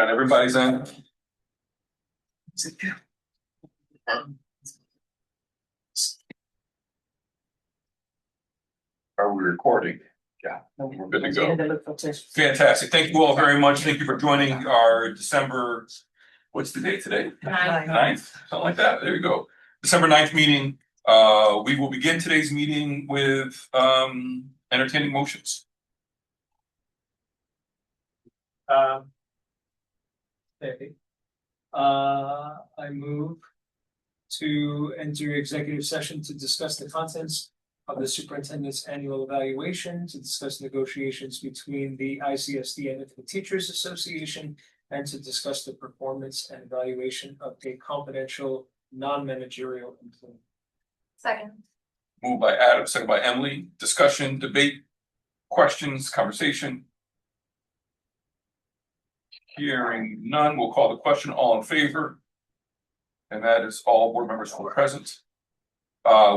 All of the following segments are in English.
on everybody's end? Are we recording? Yeah, we're good to go. Fantastic. Thank you all very much. Thank you for joining our December, what's the date today? 9th, something like that. There you go. December 9th meeting. We will begin today's meeting with entertaining motions. I move to enter executive session to discuss the contents of the superintendent's annual evaluation, to discuss negotiations between the ICSD and the Teachers Association, and to discuss the performance and evaluation of a confidential non-managerial employee. Second. Moved by Adam, second by Emily. Discussion, debate, questions, conversation. Hearing none, we'll call the question. All in favor? And that is all board members who are present.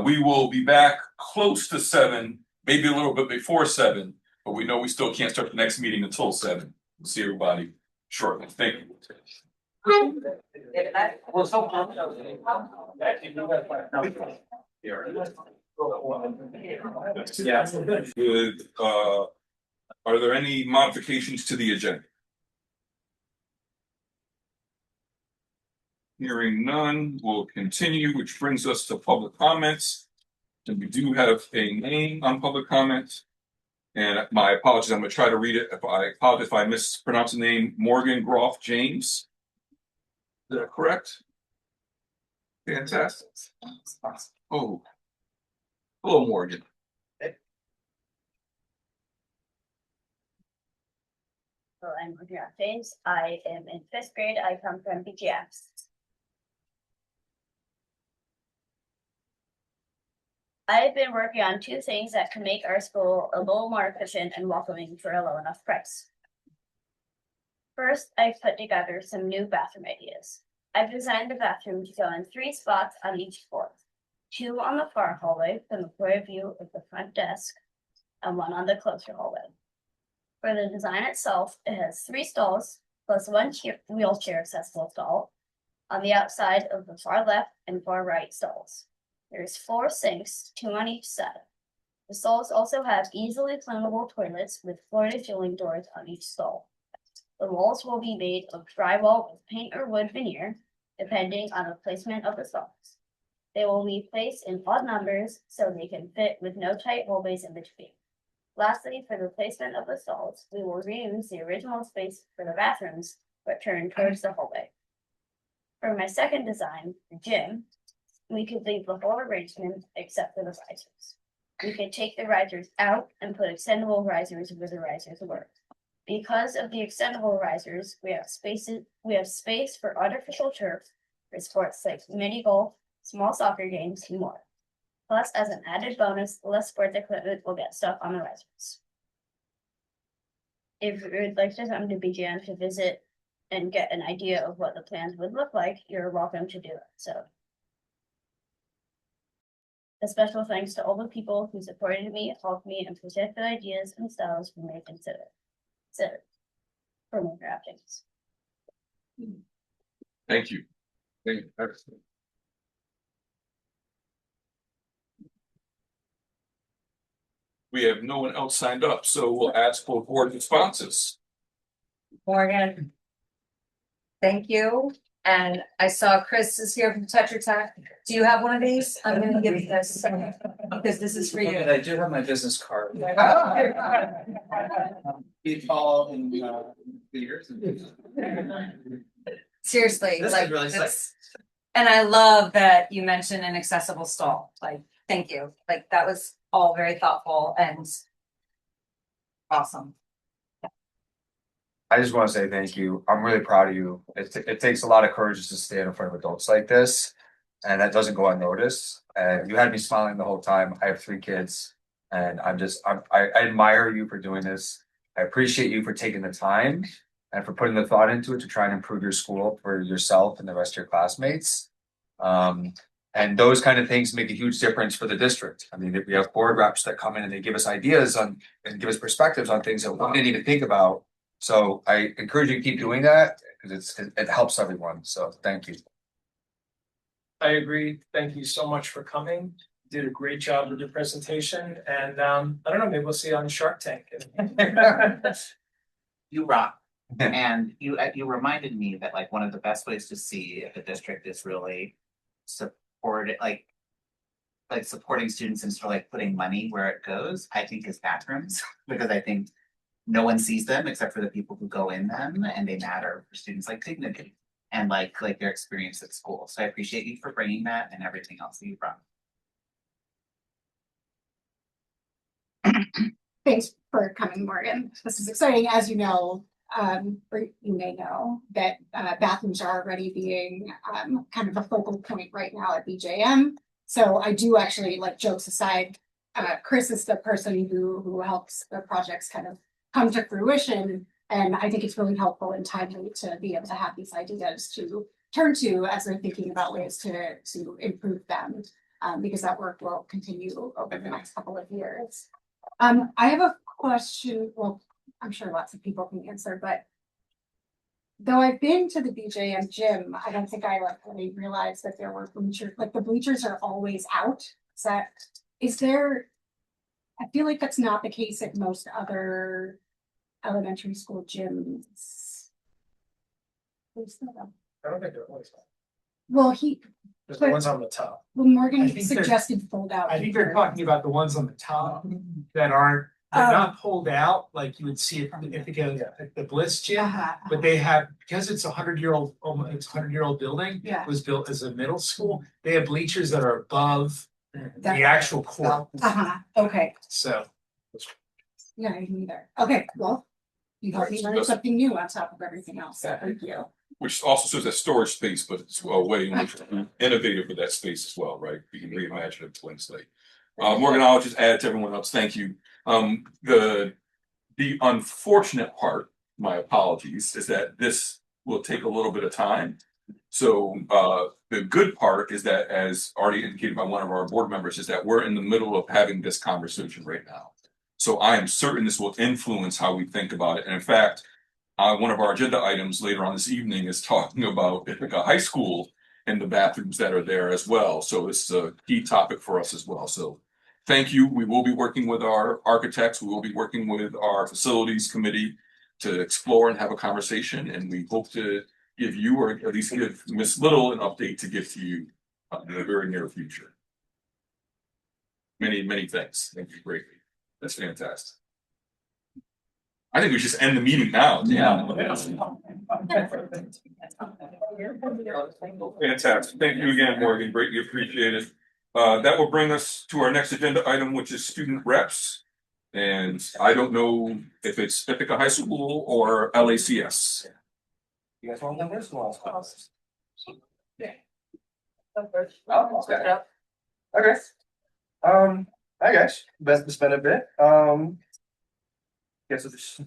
We will be back close to 7, maybe a little bit before 7, but we know we still can't start the next meeting until 7. We'll see everybody shortly. Thank you. Good. Are there any modifications to the agenda? Hearing none, we'll continue, which brings us to public comments. And we do have a name on public comment. And my apologies, I'm going to try to read it. I apologize if I mispronounce the name. Morgan Groff James. Is that correct? Fantastic. Oh, hello, Morgan. So I'm Morgan James. I am in 5th grade. I come from BGS. I've been working on 2 things that can make our school a little more efficient and welcoming for a low enough price. First, I've put together some new bathroom ideas. I've designed the bathroom to go in 3 spots on each floor, 2 on the far hallway from the point of view of the front desk, and 1 on the closer hallway. For the design itself, it has 3 stalls plus 1 wheelchair accessible stall on the outside of the far left and far right stalls. There's 4 sinks, 2 on each side. The stalls also have easily climbable toilets with floor-to-ceiling doors on each stall. The walls will be made of drywall with paint or wood veneer, depending on the placement of the stalls. They will be placed in odd numbers so they can fit with no tight hallways in between. Lastly, for the placement of the stalls, we will reuse the original space for the bathrooms, but turn towards the hallway. For my second design, the gym, we could leave the whole arrangement except for the risers. We could take the risers out and put extendable risers where the risers were. Because of the extendable risers, we have space for artificial turf for sports like mini golf, small soccer games, and more. Plus, as an added bonus, less sports equipment will get stuck on the risers. If you would like to come to BGN to visit and get an idea of what the plans would look like, you're welcome to do it. So, a special thanks to all the people who supported me, helped me, and projected ideas and styles we may consider for more draftings. Thank you. Thank you. Excellent. We have no one else signed up, so we'll ask for board responses. Morgan, thank you. And I saw Chris is here from Tetra Tech. Do you have one of these? I'm going to give you this because this is for you. I do have my business card. We follow in years. Seriously, This like is really it's, and I love that you mentioned an accessible stall. Like, thank you. Like that was all very thoughtful and awesome. I just want to say thank you. I'm really proud of you. It takes a lot of courage just to stand in front of adults like this, and that doesn't go unnoticed. And you had me smiling the whole time. I have 3 kids, and I admire you for doing this. I appreciate you for taking the time and for putting the thought into it to try and improve your school for yourself and the rest of your classmates. And those kind of things make a huge difference for the district. I mean, we have board reps that come in and they give us ideas on and give us perspectives on things that we didn't even think about. So I encourage you to keep doing that because it helps everyone. So thank you. I agree. Thank you so much for coming. Did a great job with your presentation, and I don't know, maybe we'll see you on Shark Tank. You rock. And you reminded me that like one of the best ways to see if a district is really supported, like supporting students and sort of like putting money where it goes, I think is bathrooms, because I think no one sees them except for the people who go in them, and they matter for students like dignity and like their experience at school. So I appreciate you for bringing that and everything else that you brought. Thanks for coming, Morgan. This is exciting. As you know, or you may know, that bathrooms are already being kind of a focal point right now at BJM. So I do actually, like, jokes aside, Chris is the person who helps the projects kind of come to fruition. And I think it's really helpful and timely to be able to have these ideas to turn to as they're thinking about ways to improve them, because that work will continue over the next couple of years. I have a question. Well, I'm sure lots of people can answer, but though I've been to the BJM gym, I don't think I really realized that there were bleachers. Like, the bleachers are always out. Is there? I feel like that's not the case at most other elementary school gyms. I don't think they're always. Well, There's the ones on the top. well, Morgan I think they're- suggested fold out. I think they're talking about the ones on the top that aren't, they're not pulled out like you would see it if you go at the Bliss gym. But they have, because it's 100-year-old, it's a 100-year-old building. Yeah. It was built as a middle school. They have bleachers that are above the That- actual court. Okay. So. Yeah, I didn't either. Okay, well, you helped me learn something new on top of everything else. So thank you. Which also serves as storage space, but it's a way in which we're innovative with that space as well, right? We can reimagine it to Wednesday. Morgan, I'll just add to everyone else, thank you. The unfortunate part, my apologies, is that this will take a little bit of time. So the good part is that, as already indicated by one of our board members, is that we're in the middle of having this conversation right now. So I am certain this will influence how we think about it. And in fact, one of our agenda items later on this evening is talking about Ithaca High School and the bathrooms that are there as well. So this is a key topic for us as well. So thank you. We will be working with our architects. We will be working with our facilities committee to explore and have a conversation. And we hope to give you, or at least give Ms. Little, an update to give to you in the very near future. Many, many thanks. Thank you greatly. That's fantastic. I think we should just end the meeting now. Yeah. Fantastic. Thank you again, Morgan. Greatly appreciated. That will bring us to our next agenda item, which is student reps. And I don't know if it's Ithaca High School or LACS. You guys want to know this one? Okay. Hi guys, best to spend a bit. Guess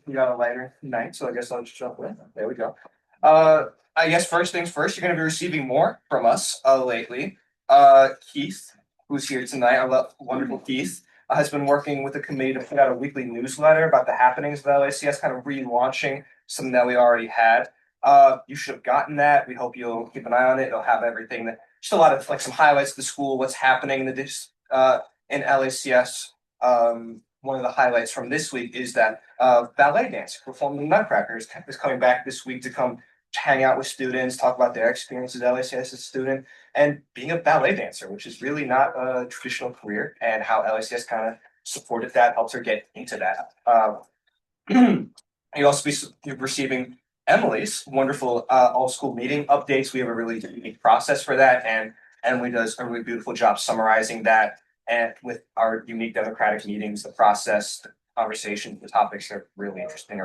we got a lighter night, so I guess I'll just jump in. There we go. I guess first things first, you're gonna be receiving more from us lately. Keith, who's here tonight, our wonderful Keith, has been working with the committee to put out a weekly newsletter about the happenings of the LACS, kind of relaunching something that we already had. You should have gotten that. We hope you'll keep an eye on it. It'll have everything that, just a lot of like some highlights of the school, what's happening in the in LACS. One of the highlights from this week is that ballet dancer performing the Nutcrackers is coming back this week to come hang out with students, talk about their experiences at LACS as a student, and being a ballet dancer, which is really not a traditional career, and how LACS kind of supported that, helped her get into that. You'll also be receiving Emily's wonderful all school meeting updates. We have a really unique process for that, and Emily does a really beautiful job summarizing that. And with our unique democratic meetings, the process, the conversation, the topics are really interesting.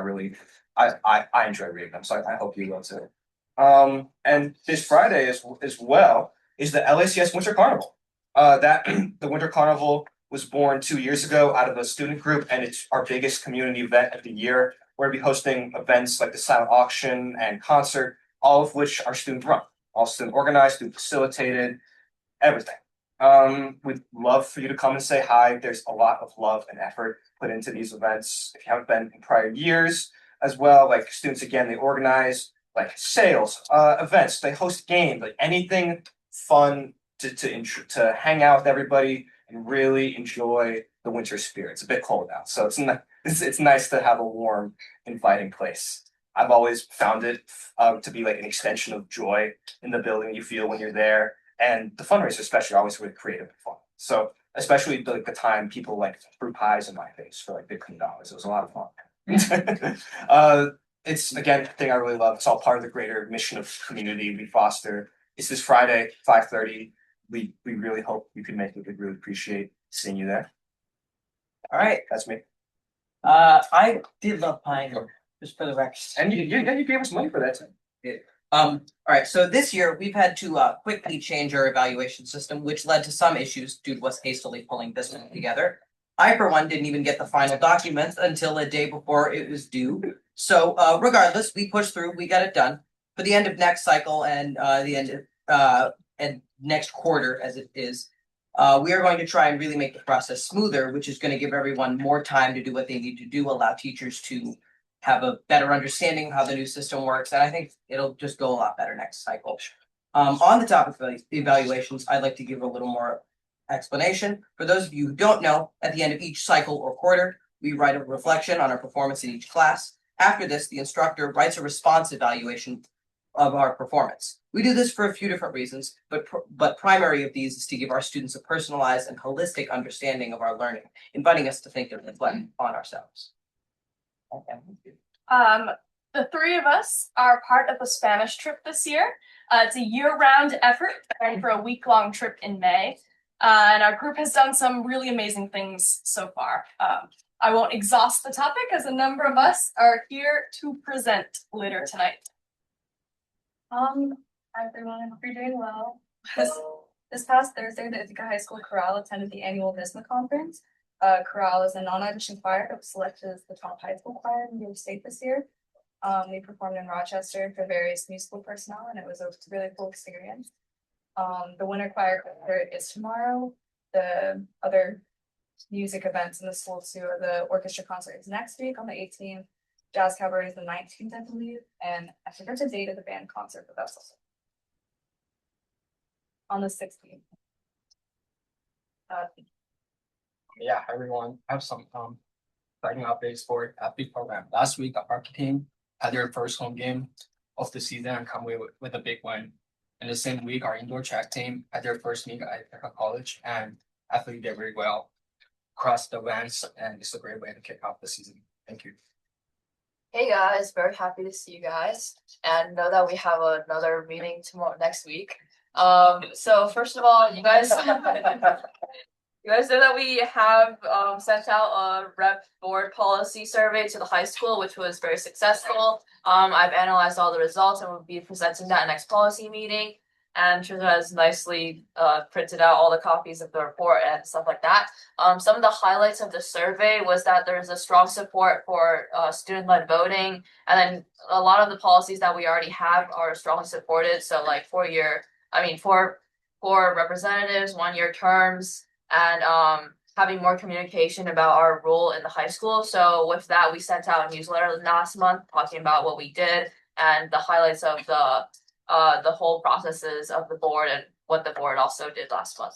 I enjoy reading them, so I hope you will too. And this Friday as well is the LACS Winter Carnival. That the Winter Carnival was born 2 years ago out of a student group, and it's our biggest community event of the year. We're gonna be hosting events like the silent auction and concert, all of which are student run, all student organized, student facilitated, everything. We'd love for you to come and say hi. There's a lot of love and effort put into these events. If you haven't been in prior years, as well. Like students, again, they organize like sales, events, they host games, like anything fun to hang out with everybody and really enjoy the winter spirit. It's a bit cold out, so it's nice to have a warm, inviting place. I've always found it to be like an extension of joy in the building you feel when you're there, and the fundraiser especially are always really creative and fun. So especially like the time people like threw pies in my face for like $15, it was a lot of fun. It's again a thing I really love. It's all part of the greater mission of community we foster. It's this Friday, 5:30. We really hope you can make it. We'd really appreciate seeing you there. All right. That's me. I did love Pioneer, just for the record. And you gave us money for that too. All right, so this year we've had to quickly change our evaluation system, which led to some issues due to us hastily pulling this one together. I, for one, didn't even get the final documents until a day before it was due. So regardless, we pushed through, we got it done. For the end of next cycle and the end of and next quarter as it is, we are going to try and really make the process smoother, which is going to give everyone more time to do what they need to do, allow teachers to have a better understanding of how the new system works, and I think it'll just go a lot better next cycle. On the topic of evaluations, I'd like to give a little more explanation. For those of you who don't know, at the end of each cycle or quarter, we write a reflection on our performance in each class. After this, the instructor writes a response evaluation of our performance. We do this for a few different reasons, but primary of these is to give our students a personalized and holistic understanding of our learning, inviting us to think and reflect on ourselves. The three of us are part of a Spanish trip this year. It's a year-round effort and for a week-long trip in May. And our group has done some really amazing things so far. I won't exhaust the topic as a number of us are here to present later tonight. Everyone, hope you're doing well. This past Thursday, the Ithaca High School Chorale attended the annual NISMA conference. Chorale is a non-audition choir that was selected as the top high school choir in New York State this year. They performed in Rochester for various musical personnel, and it was a really cool experience. The winter choir concert is tomorrow. The other music events in the school too are the orchestra concert is next week on the 18th. Jazz Cabaret is the 19th, I believe, and I forgot the date of the band concert, but that's also on the 16th. Yeah, everyone, I have some starting updates for athlete program. Last week, our hockey team had their first home game of the season and come away with a big win. And the same week, our indoor track team had their first meet at Ithaca College, and athletes did very well across the events, and it's a great way to kick off the season. Thank you. Hey guys, very happy to see you guys and know that we have another meeting next week. So first of all, you guys you guys know that we have sent out a rep board policy survey to the high school, which was very successful. I've analyzed all the results and will be presenting that next policy meeting. And Trisha has nicely printed out all the copies of the report and stuff like that. Some of the highlights of the survey was that there's a strong support for student-led voting, and then a lot of the policies that we already have are strongly supported. So like four representatives, 1-year terms, and having more communication about our role in the high school. So with that, we sent out a newsletter last month talking about what we did and the highlights of the whole processes of the board and what the board also did last month.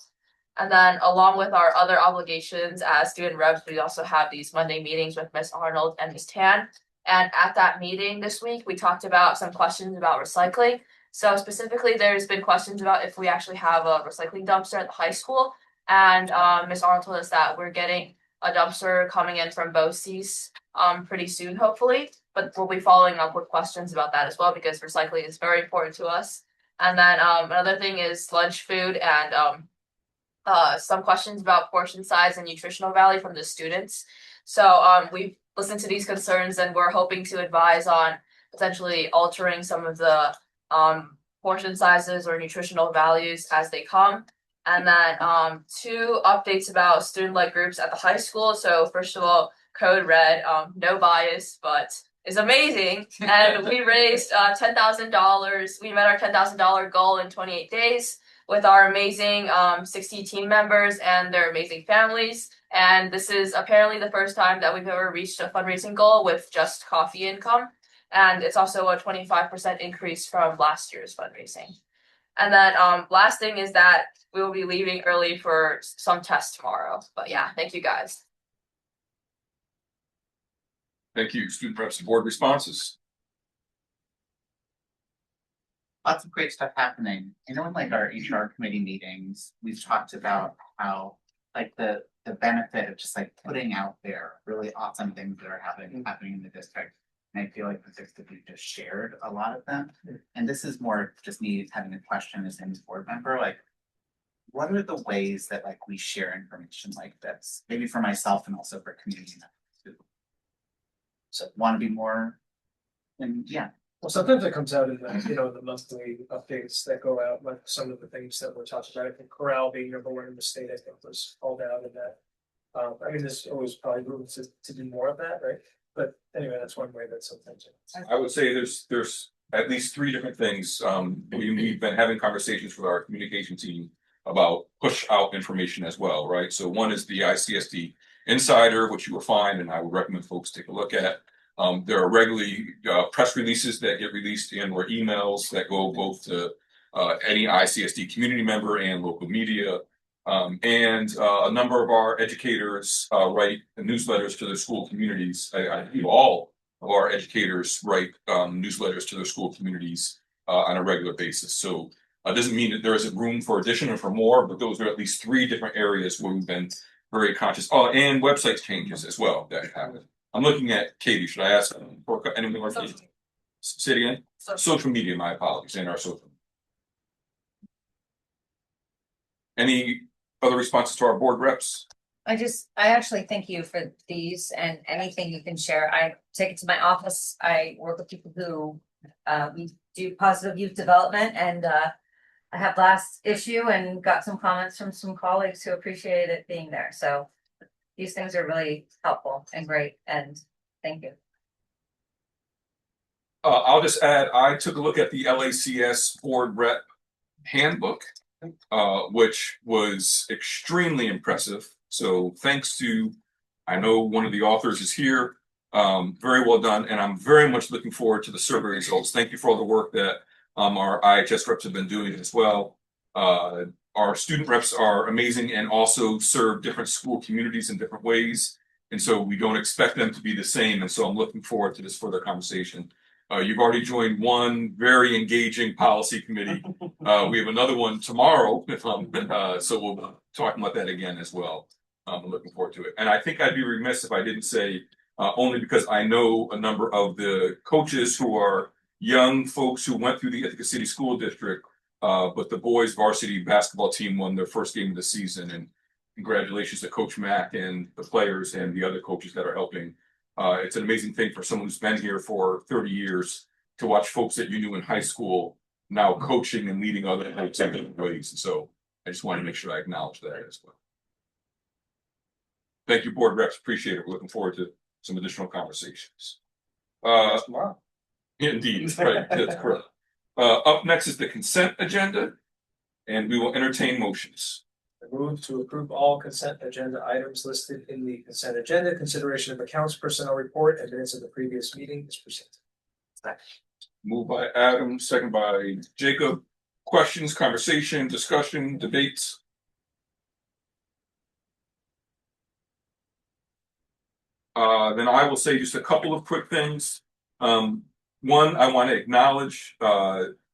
And then along with our other obligations as student reps, we also have these Monday meetings with Miss Arnold and Miss Tan. And at that meeting this week, we talked about some questions about recycling. So specifically, there's been questions about if we actually have a recycling dumpster at the high school. And Miss Arnold told us that we're getting a dumpster coming in from BOCES pretty soon, hopefully. But we'll be following up with questions about that as well, because recycling is very important to us. And then another thing is lunch food and some questions about portion size and nutritional value from the students. So we've listened to these concerns and we're hoping to advise on potentially altering some of the portion sizes or nutritional values as they come. And then 2 updates about student-led groups at the high school. So first of all, Code Red, no bias, but is amazing. And we raised $10,000. We met our $10,000 goal in 28 days with our amazing 60 team members and their amazing families. And this is apparently the first time that we've ever reached a fundraising goal with just coffee income. And it's also a 25% increase from last year's fundraising. And then last thing is that we will be leaving early for some tests tomorrow. But yeah, thank you guys. Thank you, student reps and board responses. Lots of great stuff happening. I know in like our HR committee meetings, we've talked about how like the benefit of just like putting out there really awesome things that are happening in the district. And I feel like the six of you just shared a lot of them. And this is more just me having a question as a board member, like what are the ways that like we share information like this? Maybe for myself and also for community members too. So want to be more and yeah. Well, sometimes it comes out in the, the monthly updates that go out, like some of the things that we're talking about. I think Corral being number one in the state, I think was called out in that. I mean, there's always probably room to do more of that, right? But anyway, that's one way that sometimes. I would say there's at least three different things. We've been having conversations with our communication team about push out information as well, right? So one is the ICSD Insider, which you will find, and I would recommend folks take a look at. There are regularly press releases that get released and or emails that go both to any ICSD community member and local media. And a number of our educators write newsletters to their school communities. I believe all of our educators write newsletters to their school communities on a regular basis. So it doesn't mean that there isn't room for addition or for more, but those are at least three different areas where we've been very conscious. Oh, and website changes as well that happen. I'm looking at Katie. Should I ask for anything more? Say it again. Social media. My apologies. And our social. Any other responses to our board reps? I actually thank you for these and anything you can share. I take it to my office. I work with people who we do positive youth development, and I have last issue and got some comments from some colleagues who appreciated it being there. So these things are really helpful and great, and thank you. I'll just add, I took a look at the LACS board rep handbook, which was extremely impressive. So thanks to, I know one of the authors is here, very well done. And I'm very much looking forward to the survey results. Thank you for all the work that our IHS reps have been doing as well. Our student reps are amazing and also serve different school communities in different ways. And so we don't expect them to be the same. And so I'm looking forward to this further conversation. You've already joined one very engaging policy committee. We have another one tomorrow, so we'll be talking about that again as well. I'm looking forward to it. And I think I'd be remiss if I didn't say, only because I know a number of the coaches who are young folks who went through the Ithaca City School District, but the boys varsity basketball team won their first game of the season. And congratulations to Coach Mack and the players and the other coaches that are helping. It's an amazing thing for someone who's been here for 30 years to watch folks that you knew in high school now coaching and leading other folks in different ways. And so I just wanted to make sure I acknowledge that as well. Thank you, board reps. Appreciate it. We're looking forward to some additional conversations. Tomorrow. Indeed, right. That's correct. Up next is the consent agenda, and we will entertain motions. I move to approve all consent agenda items listed in the consent agenda. Consideration of accounts, personnel report, and minutes of the previous meeting is presented. Moved by Adam, second by Jacob. Questions, conversation, discussion, debates? Then I will say just a couple of quick things. One, I want to acknowledge,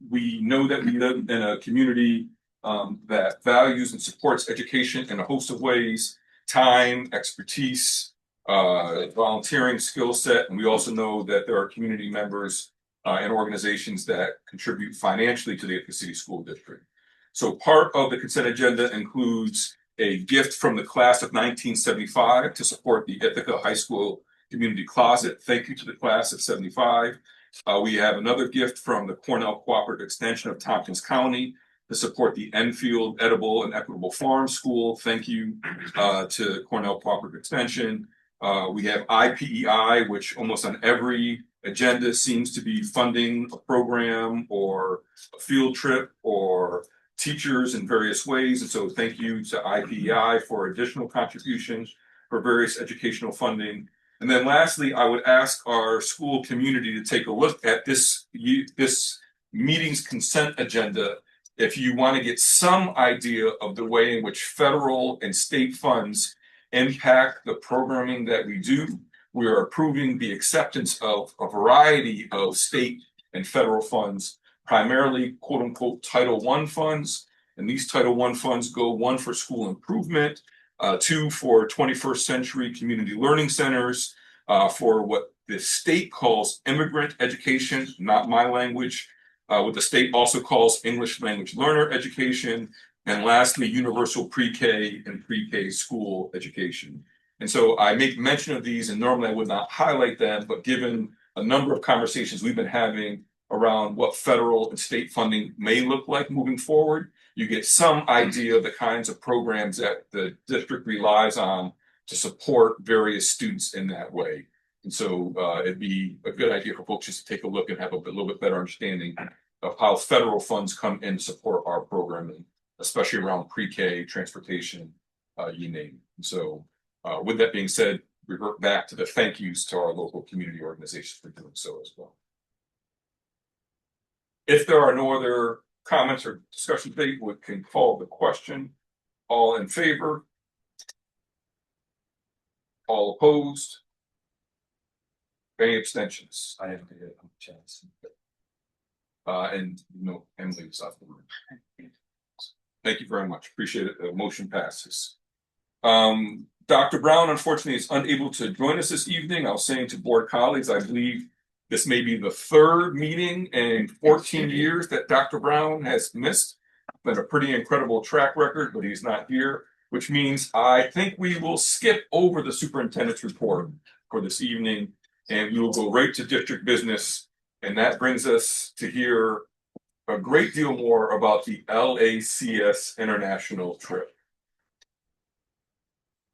we know that we live in a community that values and supports education in a host of ways, time, expertise, volunteering skill set. And we also know that there are community members and organizations that contribute financially to the Ithaca City School District. So part of the consent agenda includes a gift from the class of 1975 to support the Ithaca High School Community Closet. Thank you to the class of 75. We have another gift from the Cornell Cooperative Extension of Tompkins County to support the Enfield Edible and Equitable Farm School. Thank you to Cornell Cooperative Extension. We have IPEI, which almost on every agenda seems to be funding a program or a field trip or teachers in various ways. And so thank you to IPEI for additional contributions. for various educational funding. And then lastly, I would ask our school community to take a look at this meeting's consent agenda. If you want to get some idea of the way in which federal and state funds impact the programming that we do, we are approving the acceptance of a variety of state and federal funds, primarily quote unquote Title I funds. And these Title I funds go, one for school improvement, two for 21st century community learning centers, for what the state calls immigrant education, not my language, what the state also calls English language learner education, and lastly, universal pre-K and pre-K school education. And so I make mention of these, and normally I would not highlight them, but given a number of conversations we've been having around what federal and state funding may look like moving forward, you get some idea of the kinds of programs that the district relies on to support various students in that way. And so it'd be a good idea for folks just to take a look and have a little bit better understanding of how federal funds come in to support our programming, especially around pre-K, transportation, you name it. And so with that being said, revert back to the thank yous to our local community organizations for doing so as well. If there are no other comments or discussion today, we can call the question. All in favor? All opposed? Any abstentions? I have to get a chance. And no, Emily was off the room. Thank you very much. Appreciate it. The motion passes. Dr. Brown, unfortunately, is unable to join us this evening. I was saying to board colleagues, I believe this may be the third meeting in 14 years that Dr. Brown has missed. Been a pretty incredible track record, but he's not here, which means I think we will skip over the superintendent's report for this evening, and we will go right to district business. And that brings us to hear a great deal more about the LACS international trip.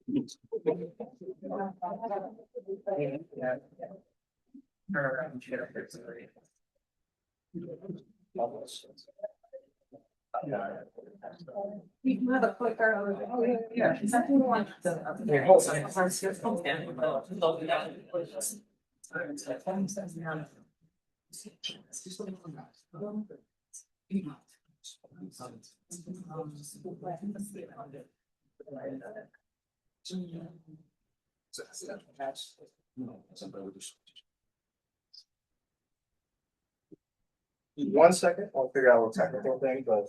You can have a clicker. Oh, yeah. Is that the one? One second, I'll figure out a technical thing, but.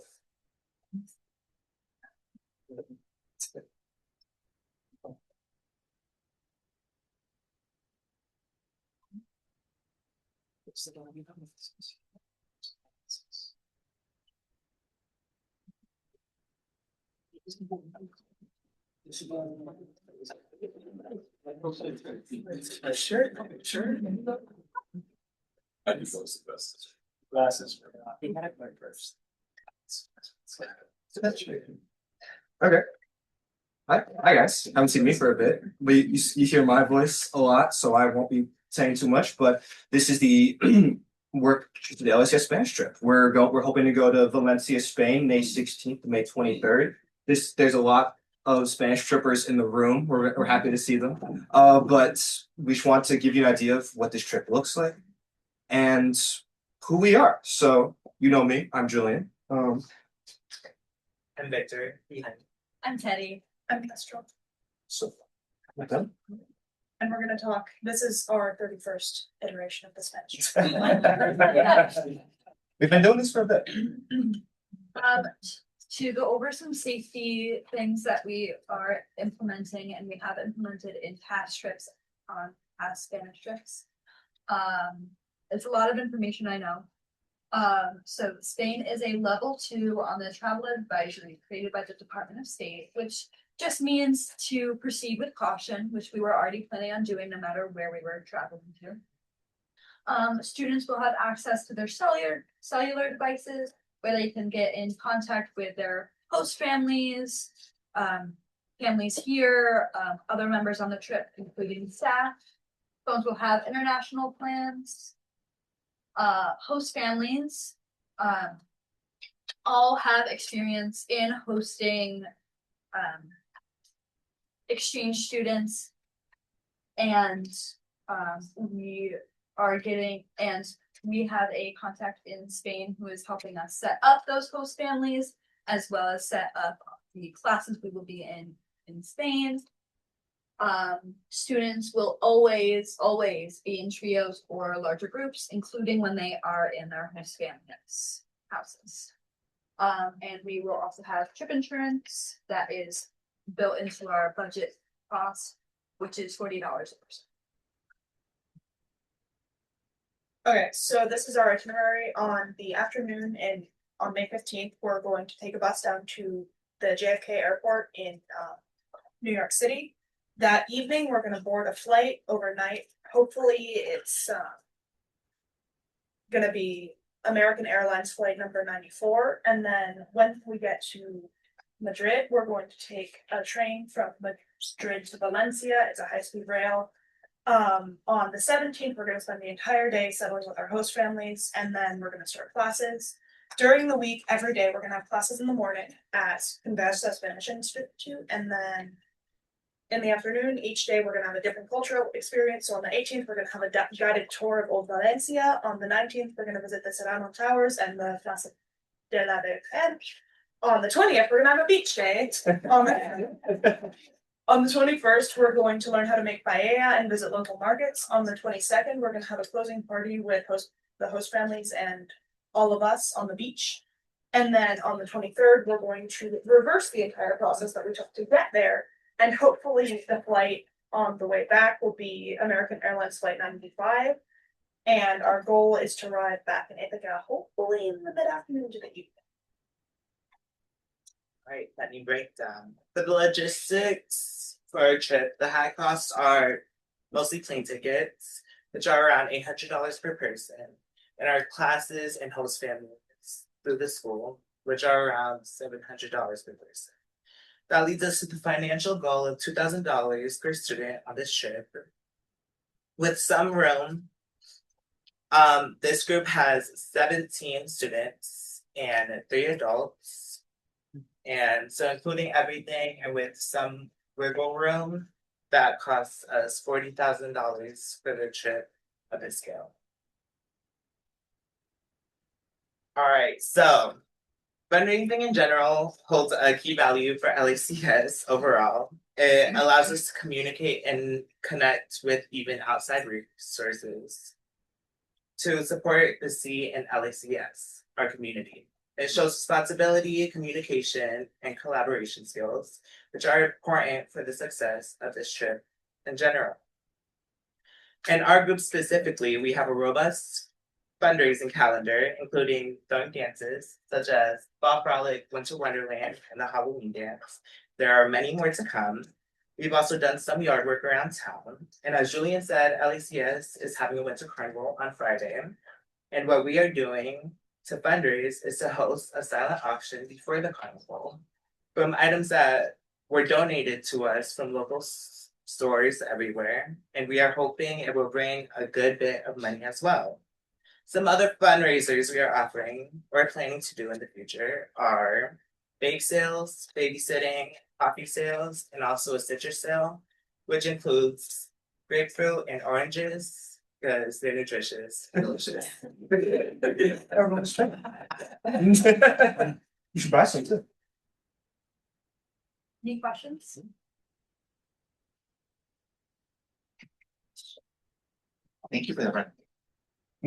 Sure. I think that was the best. Glasses. First. Okay. Hi guys. Haven't seen me for a bit. But you hear my voice a lot, so I won't be saying too much. But this is the work to the LACS Spanish trip. We're hoping to go to Valencia, Spain, May 16th to May 23rd. There's a lot of Spanish trippers in the room. We're happy to see them. But we just want to give you an idea of what this trip looks like and who we are. So you know me, I'm Julian. I'm Victor. I'm Teddy. I'm Kestrel. So with them. And we're gonna talk, this is our 31st iteration of the Spanish. We've been doing this for a bit. To go over some safety things that we are implementing and we have implemented in past trips on past Spanish trips. It's a lot of information, I know. So Spain is a level 2 on the travel advisory created by the Department of State, which just means to proceed with caution, which we were already planning on doing no matter where we were traveling to. Students will have access to their cellular devices where they can get in contact with their host families, families here, other members on the trip, including staff. Phones will have international plans. Host families all have experience in hosting exchange students. And we are getting, and we have a contact in Spain who is helping us set up those host families, as well as set up the classes we will be in Spain. Students will always be in trios or larger groups, including when they are in their host families' houses. And we will also have trip insurance that is built into our budget cost, which is $40 a person. Okay, so this is our itinerary on the afternoon, and on May 15th, we're going to take a bus down to the JFK airport in New York City. That evening, we're gonna board a flight overnight. Hopefully, it's gonna be American Airlines flight number 94. And then when we get to Madrid, we're going to take a train from Madrid to Valencia. It's a high-speed rail. On the 17th, we're going to spend the entire day settling with our host families, and then we're going to start classes. During the week, every day, we're going to have classes in the morning at Conversa Spanish Institute, and then in the afternoon, each day, we're going to have a different cultural experience. So on the 18th, we're going to have a guided tour of Old Valencia. On the 19th, we're going to visit the Serrano Towers and the Plaza de la Virgen. On the 20th, we're going to have a beach day. On the 21st, we're going to learn how to make paella and visit local markets. On the 22nd, we're going to have a closing party with the host families and all of us on the beach. And then on the 23rd, we're going to reverse the entire process that we took to get there. And hopefully the flight on the way back will be American Airlines Flight 95. And our goal is to arrive back in Ithaca, hopefully in the mid-afternoon to the evening. Right, let me break down. For the logistics for our trip, the high costs are mostly plane tickets, which are around $800 per person, and our classes and host families through the school, which are around $700 per person. That leads us to the financial goal of $2,000 per student on this trip. With some room, this group has 17 students and 3 adults. And so including everything and with some wiggle room, that costs us $40,000 for the trip of this scale. All right, so fundraising in general holds a key value for LACS overall. It allows us to communicate and connect with even outside resources to support the C and LACS, our community. It shows responsibility, communication, and collaboration skills, which are important for the success of this trip in general. In our group specifically, we have a robust fundraising calendar, including throwing dances, such as Fall Frolic, Winter Wonderland, and the Halloween dance. There are many more to come. We've also done some yard work around town. And as Julian said, LACS is having a winter carnival on Friday. And what we are doing to fundraise is to host a silent auction before the carnival from items that were donated to us from local stores everywhere, and we are hoping it will bring a good bit of money as well. Some other fundraisers we are offering or planning to do in the future are bake sales, babysitting, coffee sales, and also a citrus sale, which includes grapefruit and oranges, because they're nutritious. Delicious. Everyone's trying. You should buy some too. Any questions? Thank you for that.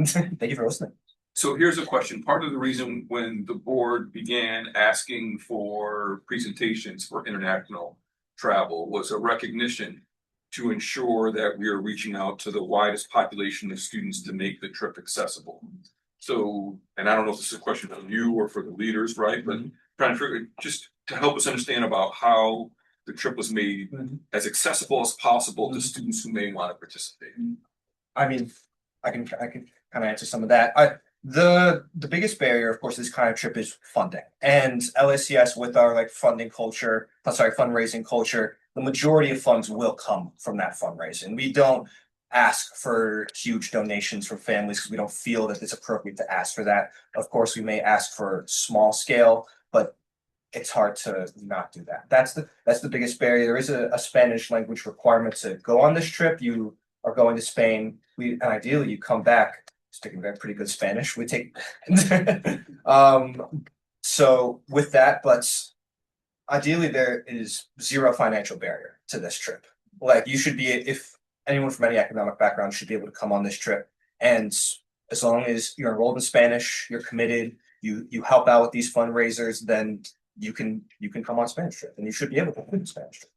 Thank you for listening. So here's a question. Part of the reason when the board began asking for presentations for international travel was a recognition to ensure that we are reaching out to the widest population of students to make the trip accessible. So, and I don't know if this is a question for you or for the leaders, right? But trying to figure, just to help us understand about how the trip was made as accessible as possible to students who may want to participate. I mean, I can kind of answer some of that. The biggest barrier, of course, this kind of trip is funding. And LACS with our fundraising culture, the majority of funds will come from that fundraising. We don't ask for huge donations from families because we don't feel that it's appropriate to ask for that. Of course, we may ask for small scale, but it's hard to not do that. That's the biggest barrier. There is a Spanish language requirement to go on this trip. You are going to Spain. And ideally you come back speaking very pretty good Spanish. We take so with that, but ideally there is zero financial barrier to this trip. Like you should be, if anyone from any academic background should be able to come on this trip. And as long as you're enrolled in Spanish, you're committed, you help out with these fundraisers, then you can come on Spanish trip and you should be able to come on Spanish trip.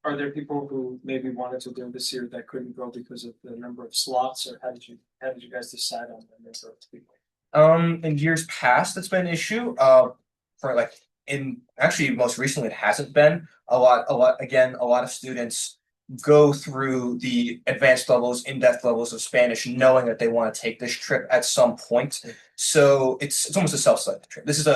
Are there people who maybe wanted to go this year that couldn't go because of the number of slots, or how did you guys decide on the number of people? In years past, it's been an issue. For like in actually most recently, it hasn't been a lot. Again, a lot of students go through the advanced levels, in-depth levels of Spanish, knowing that they want to take this trip at some point. So it's almost a self-selected trip. This is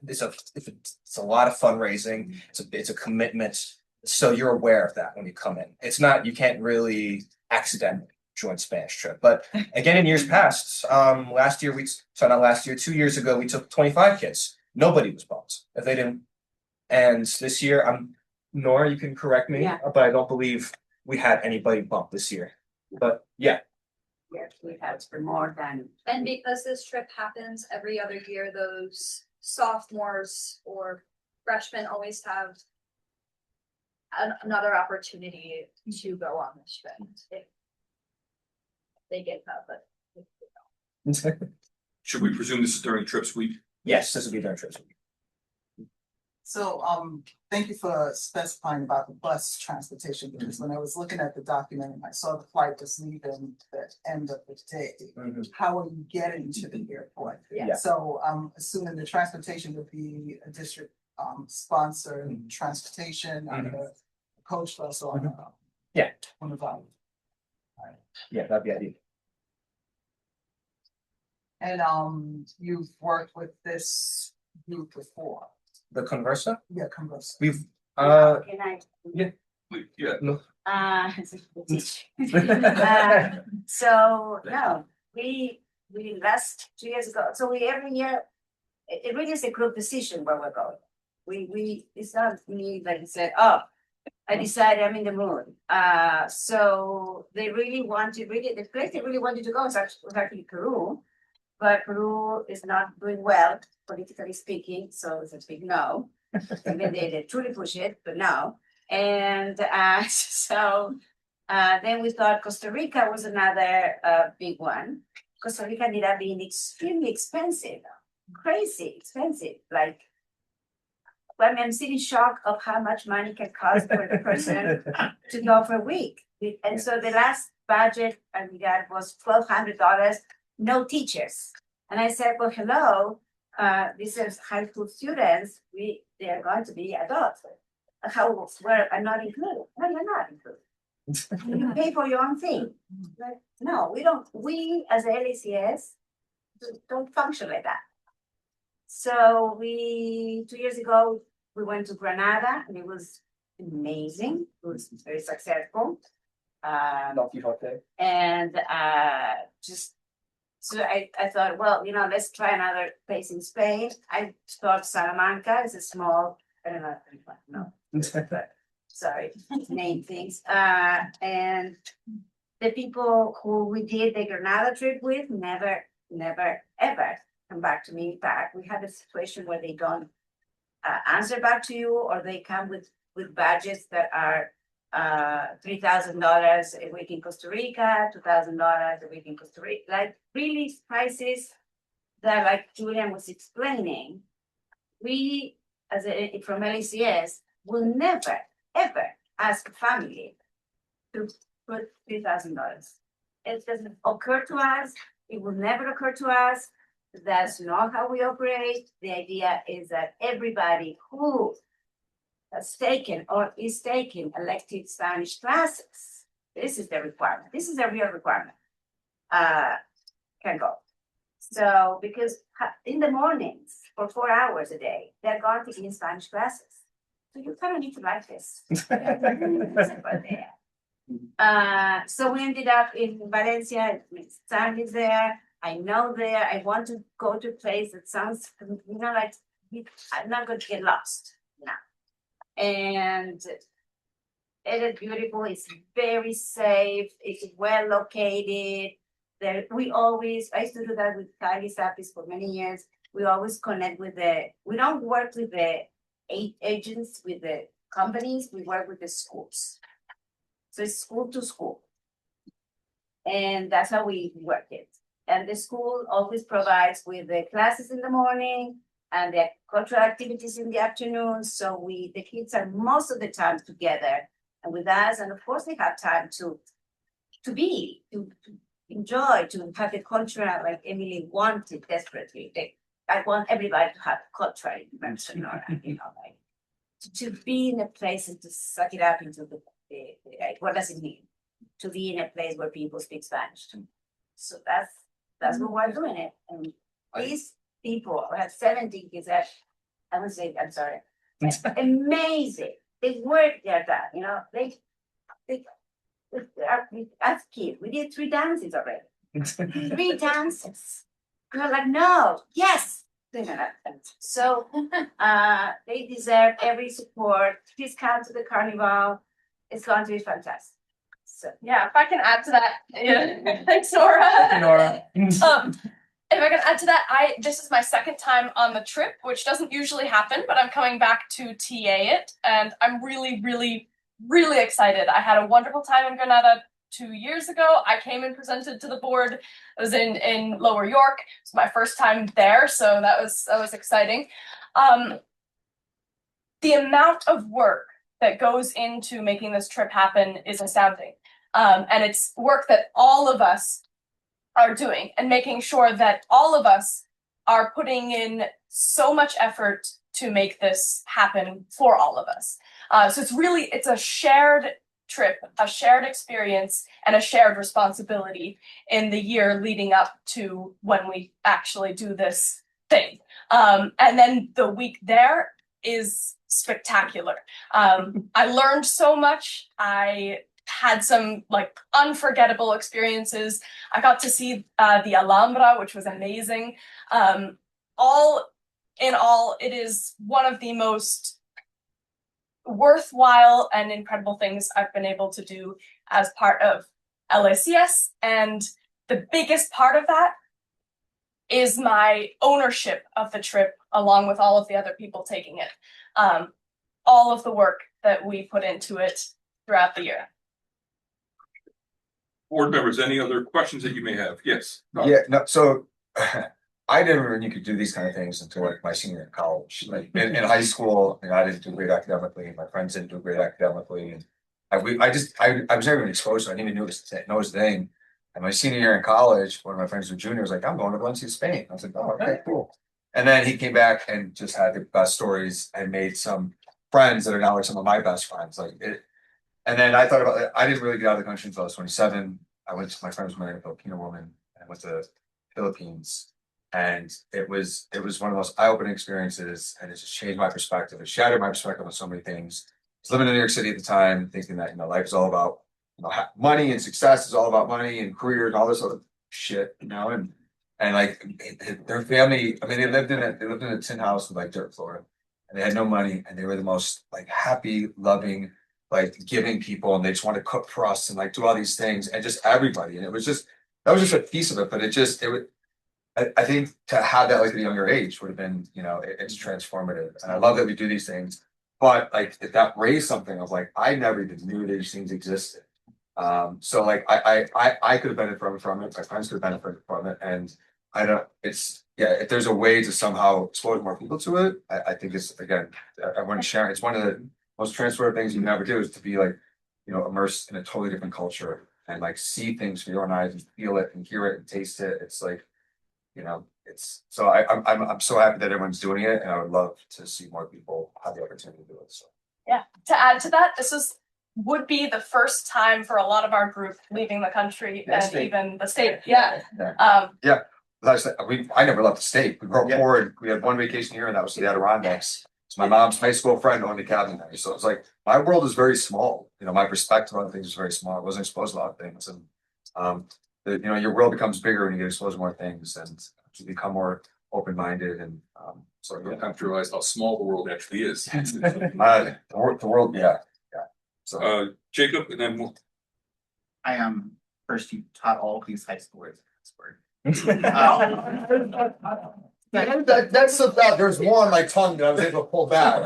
it's a lot of fundraising. It's a commitment. So you're aware of that when you come in. It's not, you can't really accidentally join Spanish trip. But again, in years past, last year, not last year, 2 years ago, we took 25 kids. Nobody was bumped if they didn't. And this year, Nora, you can correct me, but I don't believe we had anybody bumped this year. But yeah. Yes, we had for more than. And because this trip happens every other year, those sophomores or freshmen always have another opportunity to go on this trip. If they get that, but. Should we presume this is during trips week? Yes, this will be during trips week. So, thank you for specifying about the bus transportation, because when I was looking at the document and I saw the flight was leaving the end of the day, how are you getting to the airport? Yeah. So I'm assuming the transportation would be a district sponsored transportation on a coach bus or on a van. Yeah, that'd be ideal. And you've worked with this group before. The Conversa? Yeah, Conversa. We've Can I? Yeah. No. So no, we last 2 years ago, so we every year, it really is a group decision where we're going. We it's not me like said, oh, I decided I'm in the mood. So they really wanted, the place they really wanted to go was actually Peru, but Peru is not doing well, politically speaking, so it's a big no. Even they truly push it, but no. And so then we thought Costa Rica was another big one. Costa Rica ended up being extremely expensive, crazy expensive. Like, I mean, I'm still in shock of how much money can cost for the person to go for a week. And so the last budget we got was $1,200, no teachers. And I said, well, hello, these are high school students. They are going to be adults. I'm not included. No, you're not included. You pay for your own thing. Like, no, we don't. We as a LACS don't function like that. So 2 years ago, we went to Granada and it was amazing. It was very successful. And so I thought, well, let's try another place in Spain. I thought Salamanca is a small, I don't know, but sorry, name things. And the people who we did the Granada trip with never, ever come back to me. In fact, we had a situation where they don't answer back to you, or they come with budgets that are $3,000 a week in Costa Rica, $2,000 a week in Costa Rica, like really prices that, like Julian was explaining, we from LACS will never ever ask a family to put $3,000. It doesn't occur to us. It will never occur to us. That's not how we operate. The idea is that everybody who has taken or is taking elective Spanish classes, this is the requirement. This is a real requirement. Can go. So because in the mornings for 4 hours a day, they're going to be in Spanish classes. So you kind of need to like this. So we ended up in Valencia. Sam is there. I know there, I want to go to a place that sounds, like, I'm not going to get lost, And it is beautiful, it's very safe, it's well located. There, I used to do that with Kylie Sapis for many years. We always connect with we don't work with the agents, with the companies, we work with the schools. So it's school to school. And that's how we work it. And the school always provides with the classes in the morning and the cultural activities in the afternoon. So the kids are most of the time together and with us. And of course they have time to enjoy, to have the cultural, like Emily wanted desperately. I want everybody to have cultural immersion, to be in a place and to suck it up into what does it mean to be in a place where people speak Spanish. So that's what we're doing it. And these people have 17 kids that I'm sorry. Amazing. They work their done, they as kids, we did 3 dances already. 3 dances. And I'm like, no, yes. So they deserve every support. Please come to the carnival. It's going to be fantastic. So Yeah, if I can add to that, yeah. Thanks, Nora. Nora. If I can add to that, this is my second time on the trip, which doesn't usually happen, but I'm coming back to TA it, and I'm really, really, really excited. I had a wonderful time in Granada 2 years ago. I came and presented to the board. I was in Lower York. It's my first time there, so that was exciting. The amount of work that goes into making this trip happen is astounding. And it's work that all of us are doing and making sure that all of us are putting in so much effort to make this happen for all of us. So it's a shared trip, a shared experience, and a shared responsibility in the year leading up to when we actually do this thing. And then the week there is spectacular. I learned so much. I had some unforgettable experiences. I got to see the Alhambra, which was amazing. All in all, it is one of the most worthwhile and incredible things I've been able to do as part of LACS. And the biggest part of that is my ownership of the trip, along with all of the other people taking it. All of the work that we put into it throughout the year. Board members, any other questions that you may have? Yes. Yeah, no, so I never knew you could do these kind of things until my senior year in college. Like in high school, I didn't do great academically. My friends didn't do great academically. And I was never even exposed to it. I didn't even know this thing. And my senior year in college, one of my friends who was junior was like, I'm going to Valencia, Spain. I was like, oh, okay, cool. And then he came back and just had the best stories and made some friends that are now like some of my best friends. And then I thought about it. I didn't really get out of the country until I was 27. My friend was married a Filipino woman, and I went to the Philippines. And it was one of the most eye-opening experiences, and it just changed my perspective. It shattered my perspective on so many things. I was living in New York City at the time, thinking that life is all about money and success is all about money and career and all this other shit, and like their family. I mean, they lived in a tin house with dirt floor, and they had no money, and they were the most happy, loving, giving people, and they just wanted to cook for us and do all these things, and just everybody. And that was just a piece of it, but I think to have that at a younger age would have been, it's transformative. And I love that we do these things, but that raised something of I never even knew these things existed. So I could have benefited from it. My friends could have benefited from it. And if there's a way to somehow expose more people to it, I think it's, again, everyone's sharing. It's one of the most transformative things you can ever do is to be immersed in a totally different culture and see things with your own eyes and feel it and hear it and taste it. It's so I'm so happy that everyone's doing it, and I would love to see more people have the opportunity to do it. So yeah, to add to that, would be the first time for a lot of our group leaving the country even the state. Yeah. Yeah. I never left the state. We grew up poor, and we had one vacation here, and that was to the Adirondacks. It's my mom's high school friend owned a cabin there. So it's my world is very small. My perspective on things is very small. I wasn't exposed to a lot of things. And you know, your world becomes bigger when you get exposed to more things and you become more open-minded and, so, You yeah. have to realize how small the world actually is. The world, yeah. So, Jacob, and then we'll. I am, first you taught all of these high schoolers this word. That's about, there's one, my tongue that I was able to pull back.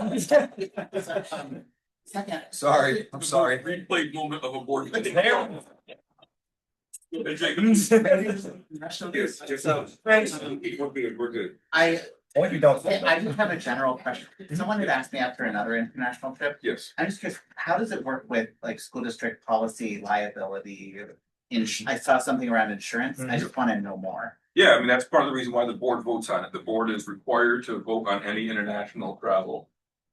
Second. Sorry, I'm sorry. Replay moment of a board meeting. Hey, Jacob. So, We're good. What you don't. I just have a general question. Someone had asked me after another international trip. Yes. I'm just curious, how does it work with like school district policy, liability? I saw something around insurance. I just want to know more. Yeah, I mean, that's part of the reason why the board votes on it. The board is required to vote on any international travel.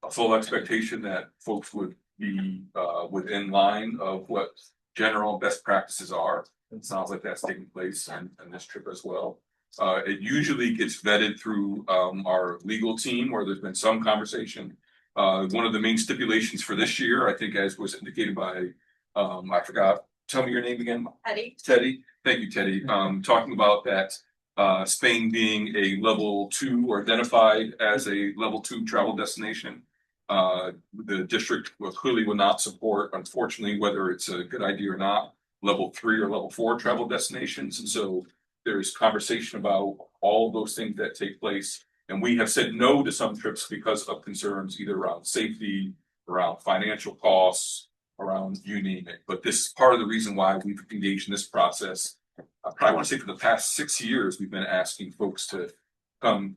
A full expectation that folks would be within line of what general best practices are. It sounds like that's taking place on this trip as well. It usually gets vetted through our legal team where there's been some conversation. One of the main stipulations for this year, I think, as was indicated by I forgot. Tell me your name again. Teddy. Thank you, Teddy. Talking about that Spain being a level 2 or identified as a level 2 travel destination. The district clearly will not support, unfortunately, whether it's a good idea or not, level 3 or level 4 travel destinations. And so there's conversation about all of those things that take place. And we have said no to some trips because of concerns either around safety, around financial costs, around you name it. But this is part of the reason why we've engaged in this process. I probably want to say for the past 6 years, we've been asking folks to come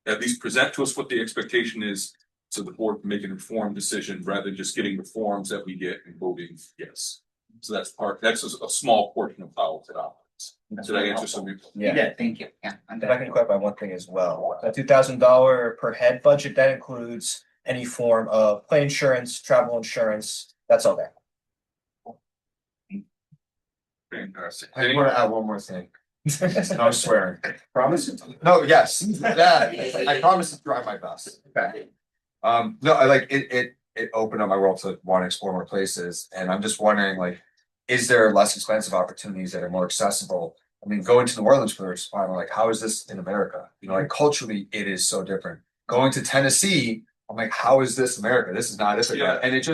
at least present to us what the expectation is so the board can make an informed decision rather than just getting the forms that we get and voting yes. So that's a small portion of how it operates. Did I answer some of your? You did, thank you. Yeah. If I can clarify one thing as well, a $2,000 per head budget, that includes any form of plane insurance, travel insurance, that's all there. Fantastic. I want to add one more thing. No swearing. Promise? No, yes. Yeah, I promise to try my best. Okay. No, I like it opened up my world to want to explore more places. And I'm just wondering, like, is there less expensive opportunities that are more accessible? I mean, going to New Orleans for the first time, I'm like, how is this in America? You know, like culturally, it is so different. Going to Tennessee, I'm like, how is this America? This is not it. Yeah. And it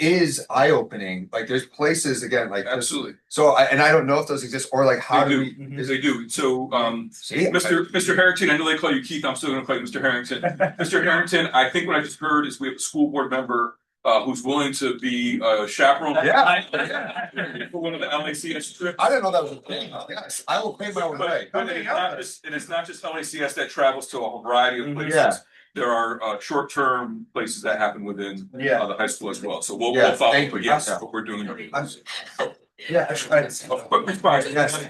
is eye-opening. Like there's places again, like Absolutely. So I don't know if those exist or like how They do do. we They do. So see Mr. Harrington, I know they call you Keith, I'm still gonna call you Mr. Harrington. Mr. Harrington, I think what I just heard is we have a school board member who's willing to be a chaperone. Yeah. For one of the LACS trips. I didn't know that was a thing. Yes, I will pay my own way. But it's not just LACS that travels to a variety of places. Yeah. There are short-term places that happen within the high school as well. So we'll follow up, but yes, what we're doing. Yeah, Quick response, yes.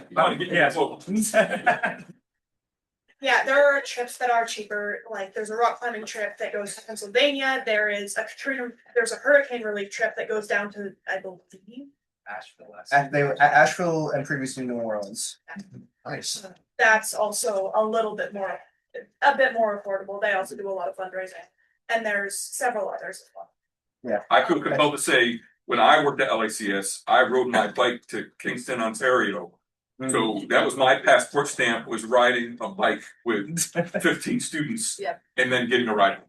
Yeah, there are trips that are cheaper, like there's a rock climbing trip that goes to Pennsylvania, there's a hurricane relief trip that goes down to, I believe. Asheville and previously New Orleans. Nice. That's also a bit more affordable, they also do a lot of fundraising, and there's several others as well. I feel compelled to say, when I worked at LACS, I rode my bike to Kingston, Ontario. So that was my passport stamp, was riding a bike with 15 students and then getting a ride.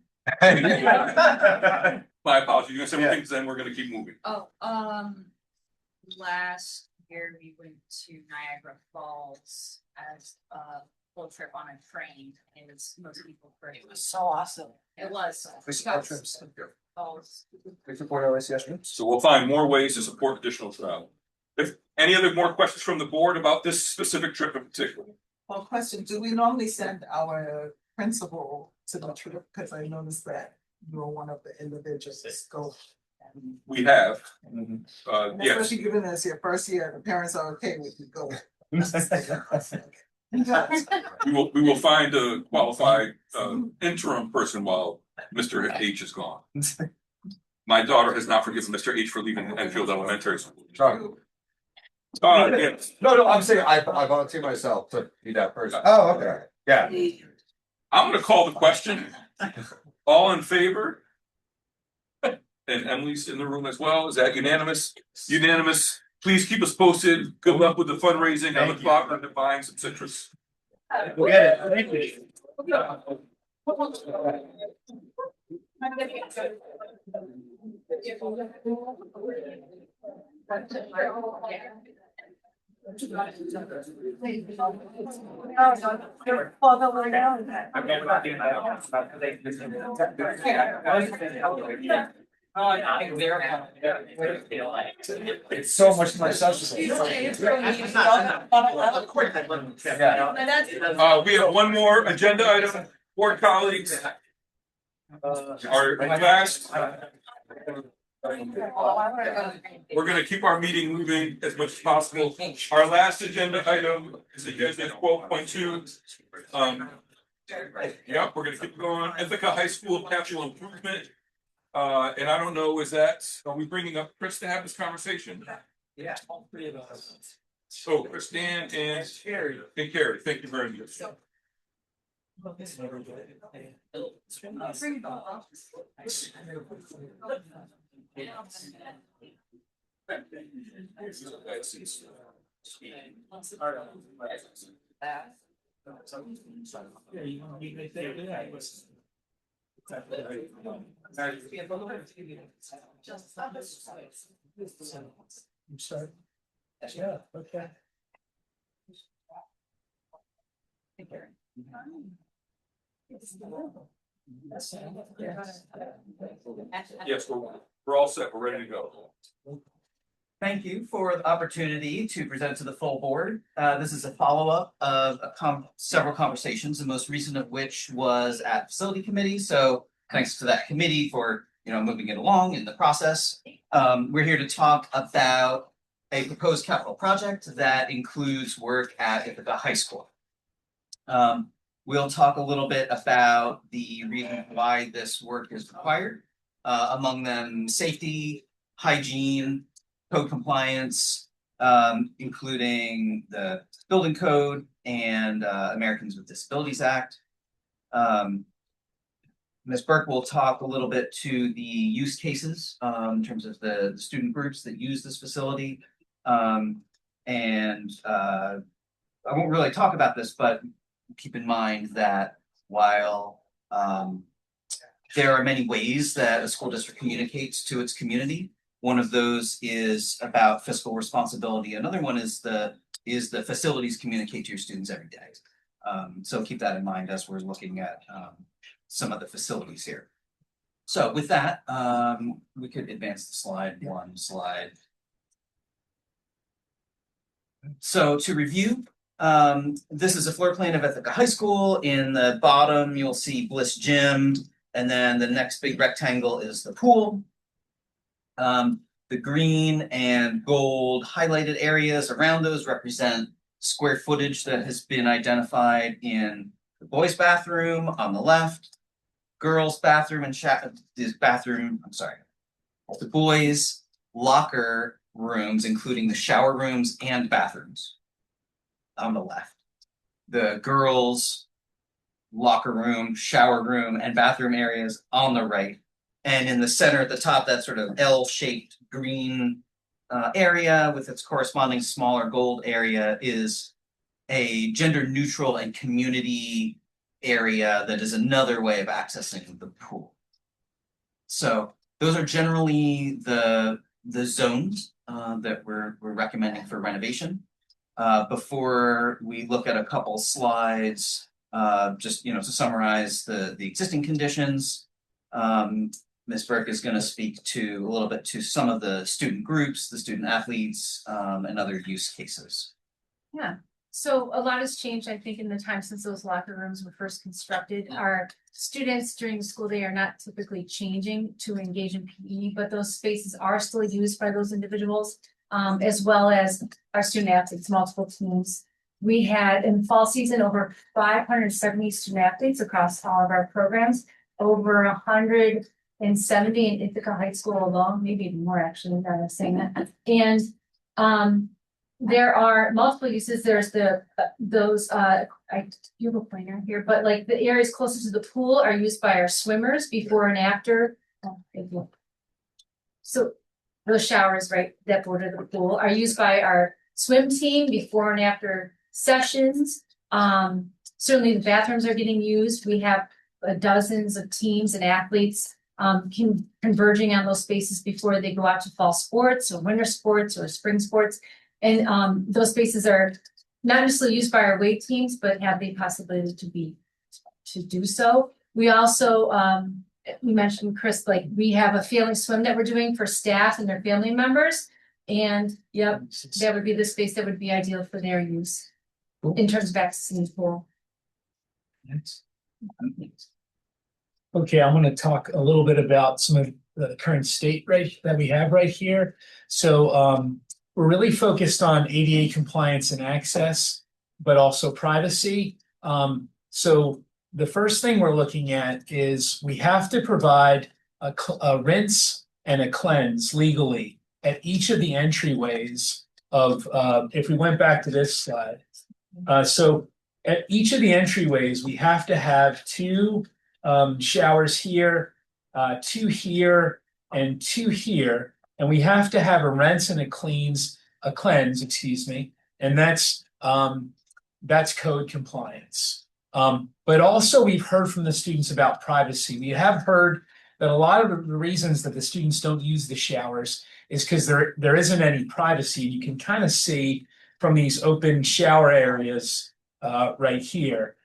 My apologies, you're gonna say one thing, then we're gonna keep moving. Last year we went to Niagara Falls as a full trip on a train. It was most people pretty. It was so awesome. It was. We support trips. Falls. We support LACS trips. So we'll find more ways to support additional travel. If any other more questions from the board about this specific trip in particular? Well, question, do we normally send our principal to the trip? Because I noticed that you were one of the individuals that go. We have. And Yes. especially given this your first year, the parents are okay with you going. We will find a qualified interim person while Mr. H is gone. My daughter has not forgiven Mr. H for leaving Enfield Elementary School. Yes. No, I'm saying I volunteer myself to be that person. Oh, okay. Yeah. I'm gonna call the question. All in favor? And Emily's in the room as well. Is that unanimous? Unanimous. Please keep us posted. Good luck with the fundraising. I look forward to buying some citrus. We'll get it. Thank you. It's so much more substance. We have one more agenda item, board colleagues. Our last. We're gonna keep our meeting moving as much as possible. Our last agenda item is agenda 12.2. Yep, we're gonna keep going. Ithaca High School capital improvement. And I don't know, are we bringing up Chris to have this conversation? Yeah, all three of us. So Christine and Carrie, thank you very much. I'm sorry. Yeah, okay. Yes, we're all set, we're ready to go. Thank you for the opportunity to present to the full board. This is a follow-up of several conversations, the most recent of which was at facility committee. So thanks to that committee for moving it along in the process. We're here to talk about a proposed capital project that includes work at Ithaca High School. We'll talk a little bit about the reason why this work is required, among them safety, hygiene, code compliance, including the building code and Americans with Disabilities Act. Ms. Burke will talk a little bit to the use cases in terms of the student groups that use this facility. I won't really talk about this, but keep in mind that while there are many ways that a school district communicates to its community, one of those is about fiscal responsibility. Another one is the facilities communicate to your students every day. So keep that in mind as we're looking at some of the facilities here. So with that, we could advance the slide, one slide. So to review, this is a floor plan of Ithaca High School. In the bottom, you'll see Bliss Gym, and then the next big rectangle is the pool. The green and gold highlighted areas around those represent square footage that has been identified in the boys' bathroom on the left, girls' bathroom and the boys' locker rooms, including the shower rooms and bathrooms on the left. The girls' locker room, shower room, and bathroom areas on the right. And in the center at the top, that sort of L-shaped green area with its corresponding smaller gold area is a gender neutral and community area that is another way of accessing the pool. So those are generally the zones that we're recommending for renovation. Before we look at a couple slides, just to summarize the existing conditions, Ms. Burke is going to speak a little bit to some of the student groups, the student athletes, and other use cases. Yeah, so a lot has changed, I think, in the time since those locker rooms were first constructed. Our students during the school day are not typically changing to engage in PE, but those spaces are still used by those individuals, as well as our student athletes, multiple teams. We had in fall season over 570 student athletes across all of our programs, over 170 in Ithaca High School alone, maybe even more actually, now I'm saying that. And there are multiple uses. There's I you have a pointer here, but like the areas closer to the pool are used by our swimmers before and after. Oh, thank you. So those showers, right, that border the pool are used by our swim team before and after sessions. Certainly the bathrooms are getting used. We have dozens of teams and athletes converging on those spaces before they go out to fall sports or winter sports or spring sports. And those spaces are not necessarily used by our weight teams, but have the possibility to do so. We also, we mentioned, Chris, like we have a family swim that we're doing for staff and their family members. And yep, that would be the space that would be ideal for their use in terms of accessing the pool. Okay, I'm going to talk a little bit about some of the current state that we have right here. So we're really focused on ADA compliance and access, but also privacy. So the first thing we're looking at is we have to provide a rinse and a cleanse legally at each of the entryways of, if we went back to this slide. So at each of the entryways, we have to have two showers here, two here, and two here. And we have to have a rinse and a cleanse, excuse me, and that's code compliance. But also we've heard from the students about privacy. We have heard that a lot of the reasons that the students don't use the showers is because there isn't any privacy. You can kind of see from these open shower areas right here.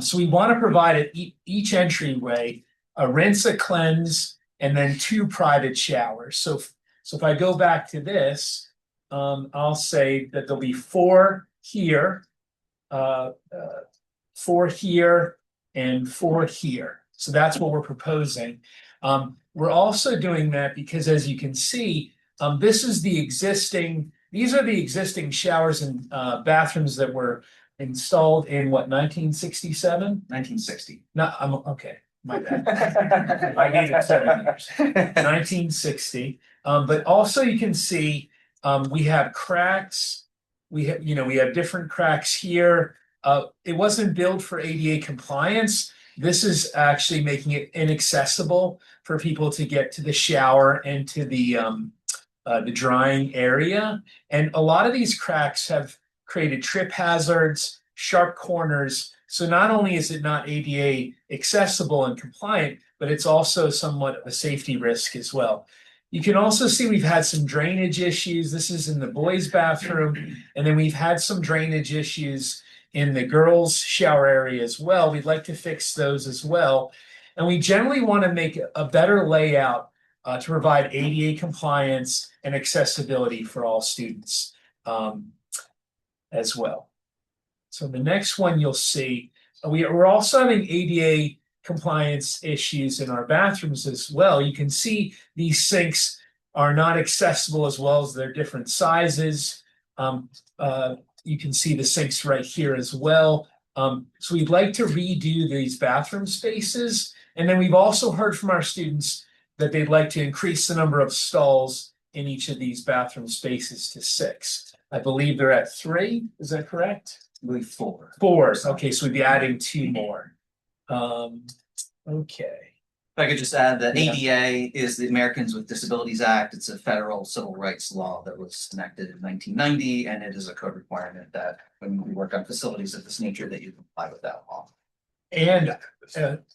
So we want to provide at each entryway a rinse, a cleanse, and then two private showers. So if I go back to this, I'll say that there'll be four here, four here, and four here. So that's what we're proposing. We're also doing that because, as you can see, these are the existing showers and bathrooms that were installed in what, 1967? 1960. No, I'm okay. My bad. I gave it 7 years. 1960. But also you can see we have cracks. We have different cracks here. It wasn't built for ADA compliance. This is actually making it inaccessible for people to get to the shower and to the drying area. And a lot of these cracks have created trip hazards, sharp corners. So not only is it not ADA accessible and compliant, but it's also somewhat of a safety risk as well. You can also see we've had some drainage issues. This is in the boys' bathroom. And then we've had some drainage issues in the girls' shower area as well. We'd like to fix those as well. And we generally want to make a better layout to provide ADA compliance and accessibility for all students as well. So the next one you'll see, we're also having ADA compliance issues in our bathrooms as well. You can see these sinks are not accessible as well as their different sizes. You can see the sinks right here as well. So we'd like to redo these bathroom spaces. And then we've also heard from our students that they'd like to increase the number of stalls in each of these bathroom spaces to 6. I believe they're at 3. Is that correct? I believe 4. 4. Okay, so we'd be adding 2 more. Okay. If I could just add, the ADA is the Americans with Disabilities Act. It's a federal civil rights law that was enacted in 1990, and it is a code requirement that when we work on facilities of this nature, that you comply with that law. And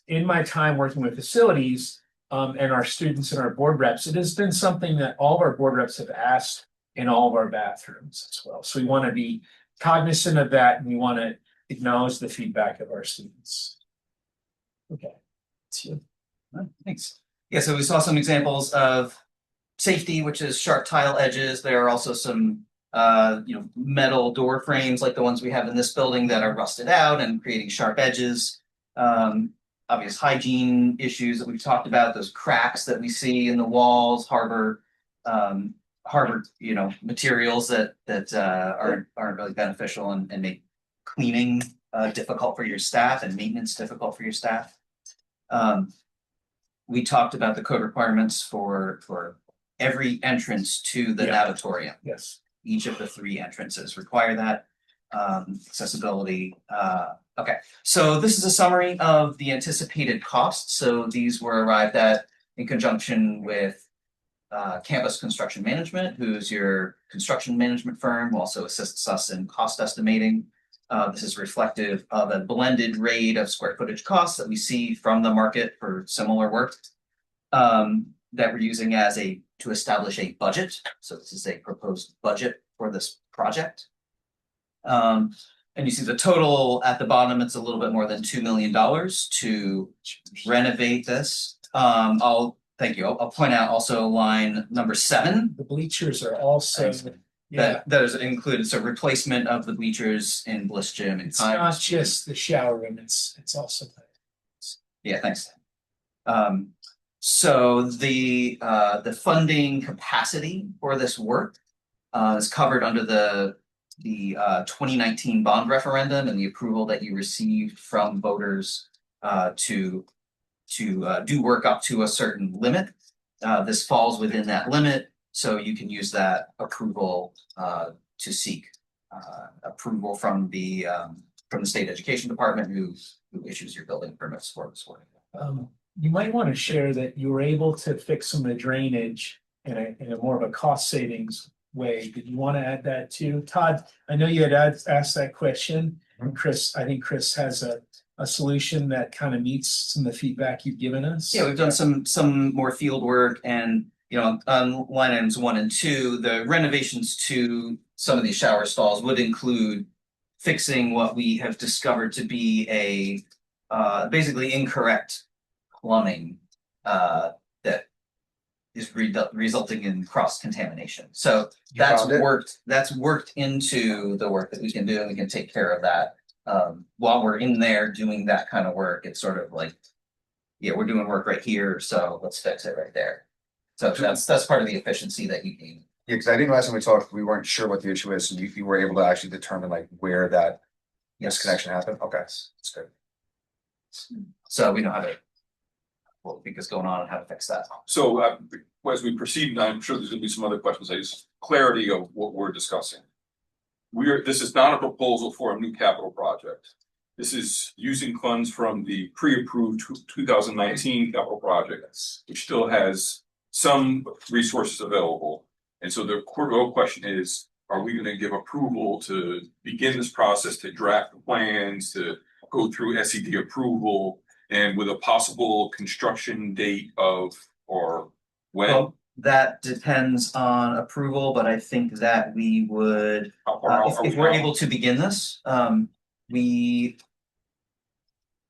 in my time working with facilities and our students and our board reps, it has been something that all of our board reps have asked in all of our bathrooms as well. So we want to be cognizant of that, and we want to acknowledge the feedback of our students. Okay, that's you. Thanks. Yeah, so we saw some examples of safety, which is sharp tile edges. There are also some metal door frames like the ones we have in this building that are rusted out and creating sharp edges. Obvious hygiene issues that we've talked about, those cracks that we see in the walls, harbor materials that aren't really beneficial and make cleaning difficult for your staff and maintenance difficult for your staff. We talked about the code requirements for every entrance to the natatorium. Yes. Each of the 3 entrances require that accessibility. Okay, so this is a summary of the anticipated costs. So these were arrived at in conjunction with Campus Construction Management, who's your construction management firm, who also assists us in cost estimating. This is reflective of a blended rate of square footage costs that we see from the market for similar work. That we're using to establish a budget. So this is a proposed budget for this project. And you see the total at the bottom, it's a little bit more than $2 million to renovate this. Thank you. I'll point out also line number 7. The bleachers are also, yeah, That is included. So replacement of the bleachers in Bliss Gym and it's not just the shower room, it's also. Yeah, thanks. So the funding capacity for this work is covered under the 2019 bond referendum and the approval that you received from voters to do work up to a certain limit. This falls within that limit, so you can use that approval to seek approval from the state education department who issues your building permits for this work. You might want to share that you were able to fix some of the drainage in a more of a cost savings way. Did you want to add that too? Todd, I know you had asked that question, and Chris, I think Chris has a solution that kind of meets some of the feedback you've given us. Yeah, we've done some more field work, and on line items 1 and 2, the renovations to some of these shower stalls would include fixing what we have discovered to be a basically incorrect plumbing that is resulting in cross contamination. So that's worked into the work that we can do, and we can take care of that. While we're in there doing that kind of work, it's sort of like, yeah, we're doing work right here, so let's fix it right there. So that's part of the efficiency that you gain. Yeah, because I think last time we talked, we weren't sure what the issue is, so you were able to actually determine like where that disconnection happened. Okay, that's good. So we know how to what we think is going on and how to fix that. So as we proceed, and I'm sure there's gonna be some other questions, I just clarity of what we're discussing. This is not a proposal for a new capital project. This is using funds from the pre-approved 2019 capital project, which still has some resources available. And so the real question is, are we gonna give approval to begin this process, to draft the plans, to go through SED approval, and with a possible construction date of, or when? Well, that depends on approval, but I think that we would, if we're able to begin this, we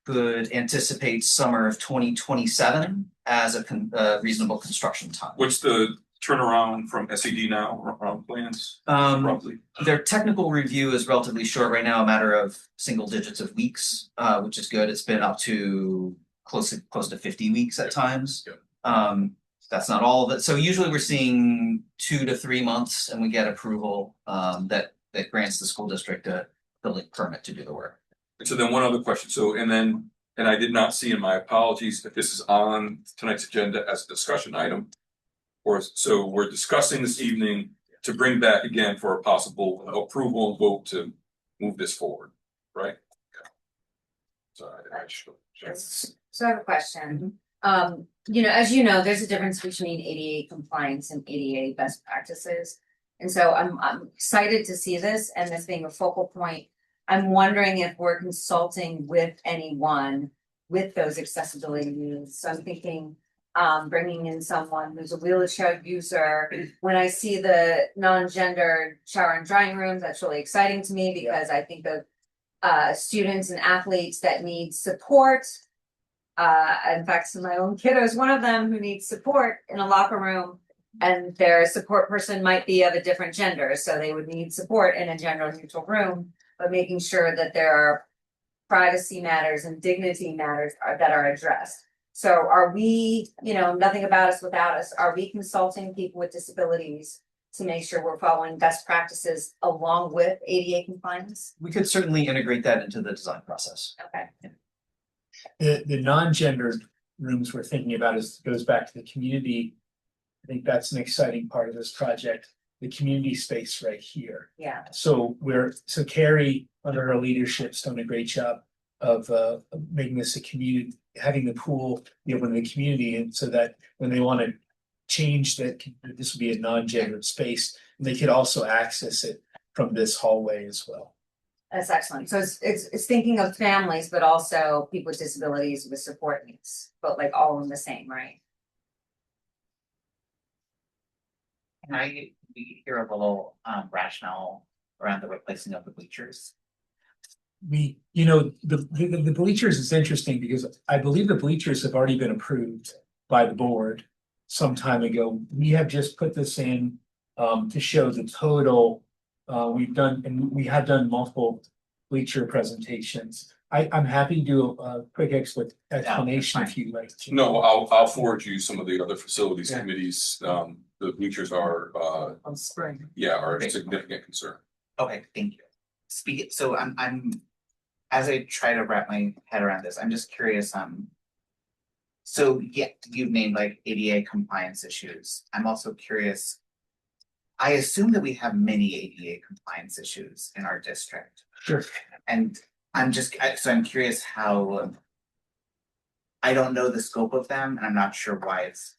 could anticipate summer of 2027 as a reasonable construction time. What's the turnaround from SED now around plans? Roughly? Their technical review is relatively short right now, a matter of single digits of weeks, which is good. It's been up to close to 50 weeks at times. That's not all of it. So usually we're seeing 2 to 3 months, and we get approval that grants the school district a building permit to do the work. And so then one other question. So, and I did not see, in my apologies, if this is on tonight's agenda as a discussion item. Or so we're discussing this evening to bring back again for a possible approval and vote to move this forward, right? Okay. Sorry, So I have a question. As you know, there's a difference between ADA compliance and ADA best practices. And so I'm excited to see this and this being a focal point. I'm wondering if we're consulting with anyone with those accessibility needs. So I'm thinking bringing in someone who's a wheelchair user. When I see the non-gendered shower and drying rooms, that's really exciting to me because I think of students and athletes that need support. In fact, my own kiddo is one of them who needs support in a locker room, and their support person might be of a different gender, so they would need support in a gender neutral room, but making sure that there are privacy matters and dignity matters that are addressed. So are we, nothing about us without us, are we consulting people with disabilities to make sure we're following best practices along with ADA compliance? We could certainly integrate that into the design process. Okay. The non-gendered rooms we're thinking about goes back to the community. I think that's an exciting part of this project, the community space right here. Yeah. So Carrie, under her leadership, has done a great job of making this a community, having the pool be open to the community, and so that when they want to change that this would be a non-gendered space. And they could also access it from this hallway as well. That's excellent. So it's thinking of families, but also people with disabilities with support needs, but like all in the same, right? Can we hear a little rationale around the replacing of the bleachers? The bleachers is interesting because I believe the bleachers have already been approved by the board some time ago. We have just put this in to show the total. We have done multiple bleacher presentations. I'm happy to do a quick explanation if you'd like to. No, I'll forward you some of the other facilities committees. The bleachers are On spring. are a significant concern. Okay, thank you. So I'm as I try to wrap my head around this, I'm just curious, so yeah, you've named like ADA compliance issues. I'm also curious. I assume that we have many ADA compliance issues in our district. Sure. And I'm curious how, I don't know the scope of them, and I'm not sure why it's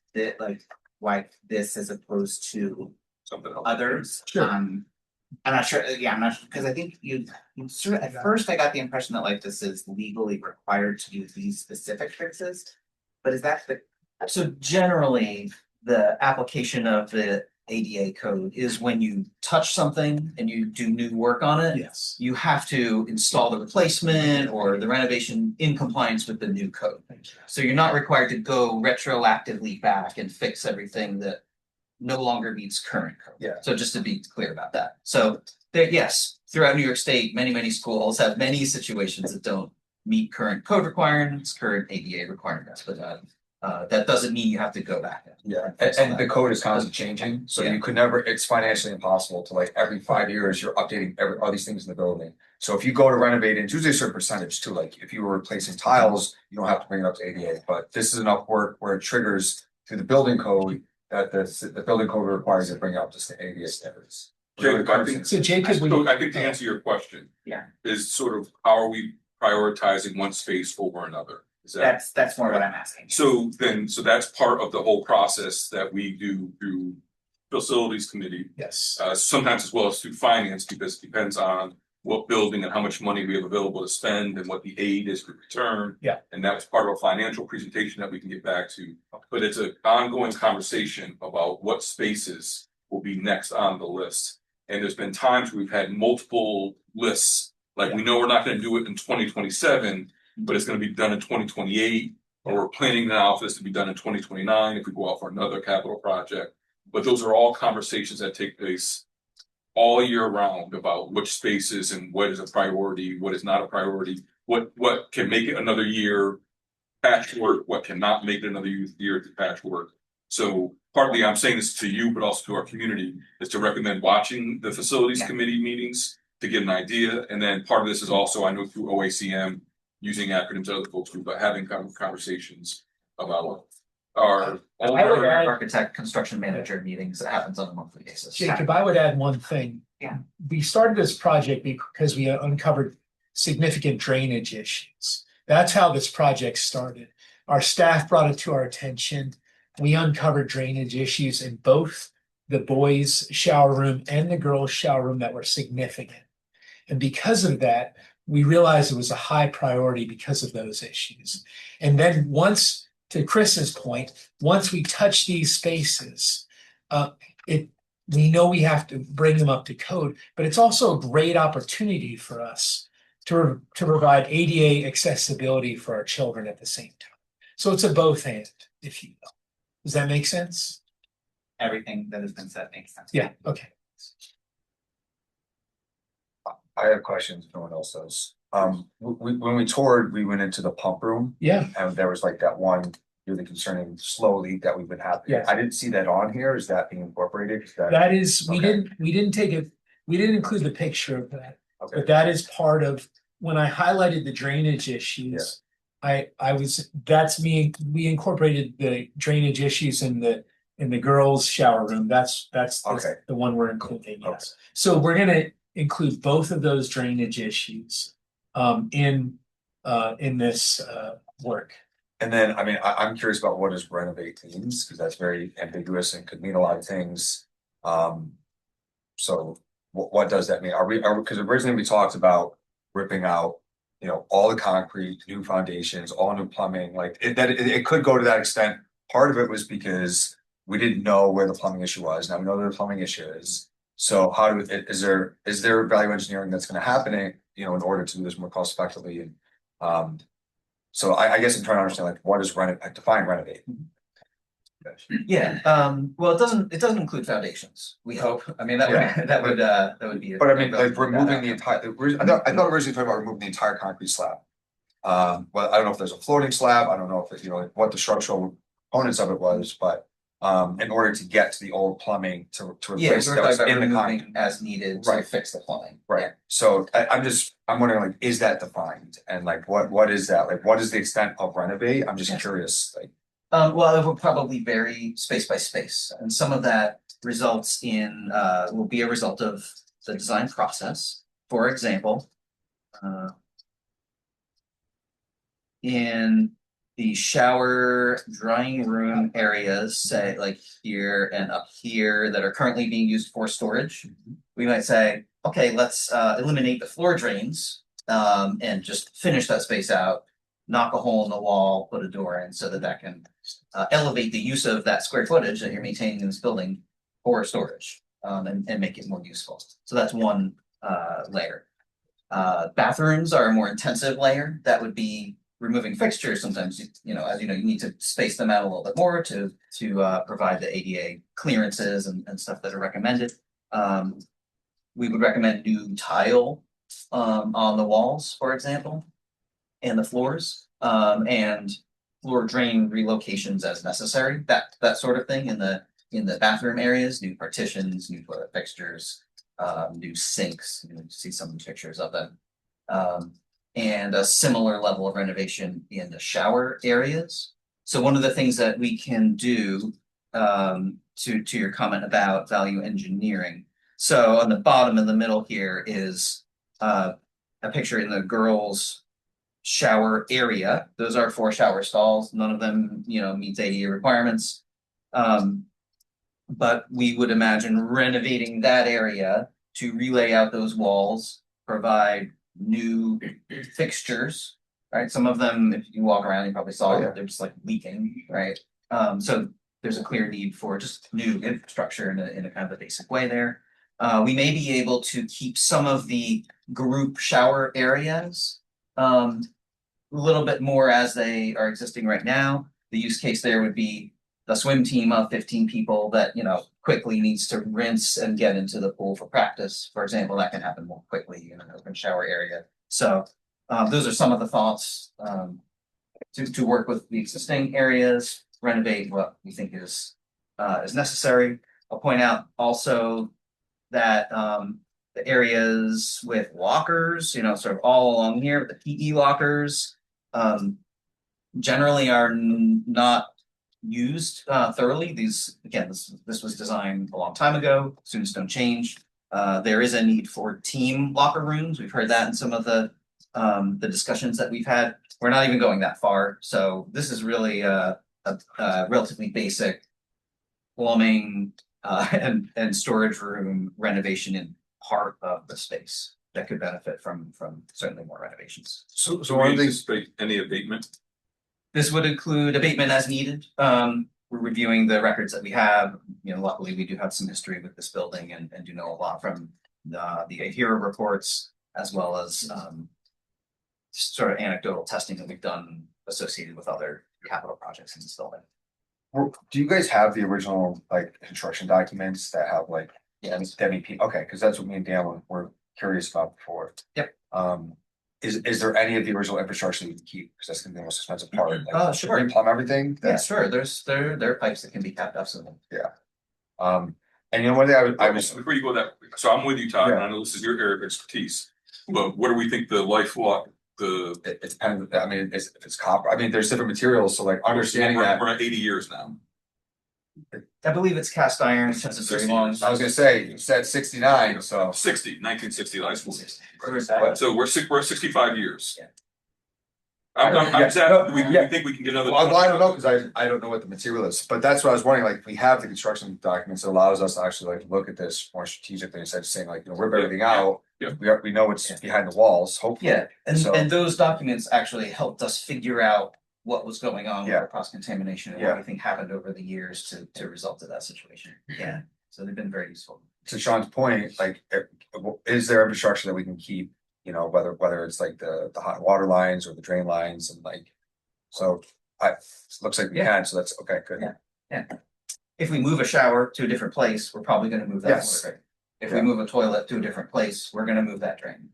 why this as opposed to something else. Others. Sure. I'm not sure. Yeah, I'm not sure because I think you sort of, at first I got the impression that like this is legally required to do these specific fixes, but is that the So generally, the application of the ADA code is when you touch something and you do new work on it. Yes. You have to install the replacement or the renovation in compliance with the new code. So you're not required to go retroactively back and fix everything that no longer meets current code. Yeah. So just to be clear about that. So there, yes, throughout New York State, many schools have many situations that don't meet current code requirements, current ADA requirements, but that doesn't mean you have to go back. Yeah, and the code is constantly changing, so you could never, it's financially impossible to like every 5 years, you're updating all these things in the building. So if you go to renovate, it's usually a certain percentage too, like if you were replacing tiles, you don't have to bring it up to ADA, but this is enough work where it triggers through the building code that the building code requires it to bring it up to ADA standards. Jacob, I think to answer your question. Yeah. Is sort of how are we prioritizing one space over another? Is that's more what I'm asking. So that's part of the whole process that we do through facilities committee. Yes. Sometimes as well as through finance, because it depends on what building and how much money we have available to spend and what the aid is to return. Yeah. And that was part of a financial presentation that we can get back to. But it's an ongoing conversation about what spaces will be next on the list. And there's been times we've had multiple lists, like we know we're not going to do it in 2027, but it's going to be done in 2028, or we're planning now for this to be done in 2029 if we go out for another capital project. But those are all conversations that take place all year round about which spaces and what is a priority, what is not a priority, what can make it another year patchwork, what cannot make it another year to patchwork. So partly I'm saying this to you, but also to our community, is to recommend watching the facilities committee meetings to get an idea. And then part of this is also, I know through OACM, using acronyms other folks do, but having conversations about our architect, construction manager meetings that happens on a monthly basis. Jacob, I would add one thing. Yeah. We started this project because we uncovered significant drainage issues. That's how this project started. Our staff brought it to our attention. We uncovered drainage issues in both the boys' shower room and the girls' shower room that were significant. And because of that, we realized it was a high priority because of those issues. And then once, to Chris's point, once we touch these spaces, we know we have to bring them up to code, but it's also a great opportunity for us to provide ADA accessibility for our children at the same time. So it's a both and, if you will. Does that make sense? Everything that has been said makes sense. Yeah, okay. I have questions, no one else does. When we toured, we went into the pump room. Yeah. And there was like that one really concerning slow leak that we've been having. Yes. I didn't see that on here. Is that being incorporated? That is, we didn't take it, we didn't include the picture of that. Okay. But that is part of, when I highlighted the drainage issues, we incorporated the drainage issues in the girls' shower room. That's Okay. the one we're including, yes. So we're gonna include both of those drainage issues in this work. And then, I mean, I'm curious about what does renovate means, because that's very ambiguous and could mean a lot of things. So what does that mean? Because originally we talked about ripping out, you know, all the concrete, new foundations, all new plumbing, like it could go to that extent. Part of it was because we didn't know where the plumbing issue was. Now we know where the plumbing issue is. So is there value engineering that's gonna happen, you know, in order to do this more cost effectively? And so I guess I'm trying to understand, like, what does define renovate? Yeah, well, it doesn't include foundations, we hope. I mean, that would be. But I mean, like removing the entire, I thought originally talking about removing the entire concrete slab. Well, I don't know if there's a floating slab, I don't know if it, you know, like what the structural components of it was, but in order to get to the old plumbing to Yeah, replace we're that was talking about in the removing concrete. as needed to Right. fix the plumbing. Right, so I'm wondering, like, is that defined? And like, what is that? Like, what is the extent of renovate? I'm just curious, like. Well, it will probably vary space by space, and some of that results in, will be a result of the design process. For example, in the shower drying room areas, say like here and up here that are currently being used for storage, we might say, okay, let's eliminate the floor drains and just finish that space out, knock a hole in the wall, put a door in so that can elevate the use of that square footage that you're maintaining in this building for storage and make it more useful. So that's one layer. Bathrooms are a more intensive layer. That would be removing fixtures. Sometimes, you know, as you know, you need to space them out a little bit more to provide the ADA clearances and stuff that are recommended. We would recommend new tile on the walls, for example, and the floors, and floor drain relocations as necessary. That sort of thing in the bathroom areas, new partitions, new toilet fixtures, new sinks. You see some pictures of them. And a similar level of renovation in the shower areas. So one of the things that we can do, to your comment about value engineering. So on the bottom in the middle here is a picture in the girls' shower area. Those are 4 shower stalls. None of them, you know, meets ADA requirements. But we would imagine renovating that area to relay out those walls, provide new fixtures, right? Some of them, if you walk around, you probably saw they're just like leaking, right? So there's a clear need for just new infrastructure in a kind of a basic way there. We may be able to keep some of the group shower areas a little bit more as they are existing right now. The use case there would be the swim team of 15 people that, you know, quickly needs to rinse and get into the pool for practice, for example. That can happen more quickly in an open shower area. So those are some of the thoughts to work with the existing areas, renovate what we think is necessary. I'll point out also that the areas with lockers, you know, sort of all along here, the PE lockers, generally are not used thoroughly. These, again, this was designed a long time ago. Students don't change. There is a need for team locker rooms. We've heard that in some of the discussions that we've had. We're not even going that far. So this is really a relatively basic plumbing and storage room renovation in part of the space that could benefit from certainly more renovations. So one of these, any abatement? This would include abatement as needed. We're reviewing the records that we have. You know, luckily we do have some history with this building and do know a lot from the AHERA reports, as well as sort of anecdotal testing that we've done associated with other capital projects in this building. Do you guys have the original like construction documents that have like MEP? Okay, because that's what me and Dan were curious about before. Yep. Is there any of the original infrastructure you can keep? Because that's gonna be the most expensive part. Like, Sure. Replumb everything? Yeah, sure. There are pipes that can be kept, absolutely. Yeah. And you know, one thing I was before you go that, so I'm with you, Todd, Yeah. and I know this is your area of expertise, but what do we think the life walk, it depends. I mean, if it's copper, I mean, there's different materials, so like understanding we're that. at 80 years now. I believe it's cast iron, which has a very long. I was gonna say, you said 69, so 1960 high school. Right. So we're 65 years. Yeah. I'm Yeah, just asking, we think we can get another. Well, I don't know, cause I don't know what the material is, but that's what I was wondering, like, we have the construction documents that allows us to actually like look at this more strategically instead of saying like, rip everything out. We know what's behind the walls, hopefully. Yeah, and So- and those documents actually helped us figure out what was going on with Yeah. the cross contamination and Yeah. what we think happened over the years to result to that situation. Yeah, so they've been very useful. To Sean's point, like, is there infrastructure that we can keep, whether it's like the hot water lines or the drain lines and like. So it looks like we Yeah. can, so that's okay, good. Yeah. If we move a shower to a different place, we're probably gonna move that Yes. water. If we Yeah. move a toilet to a different place, we're gonna move that drain.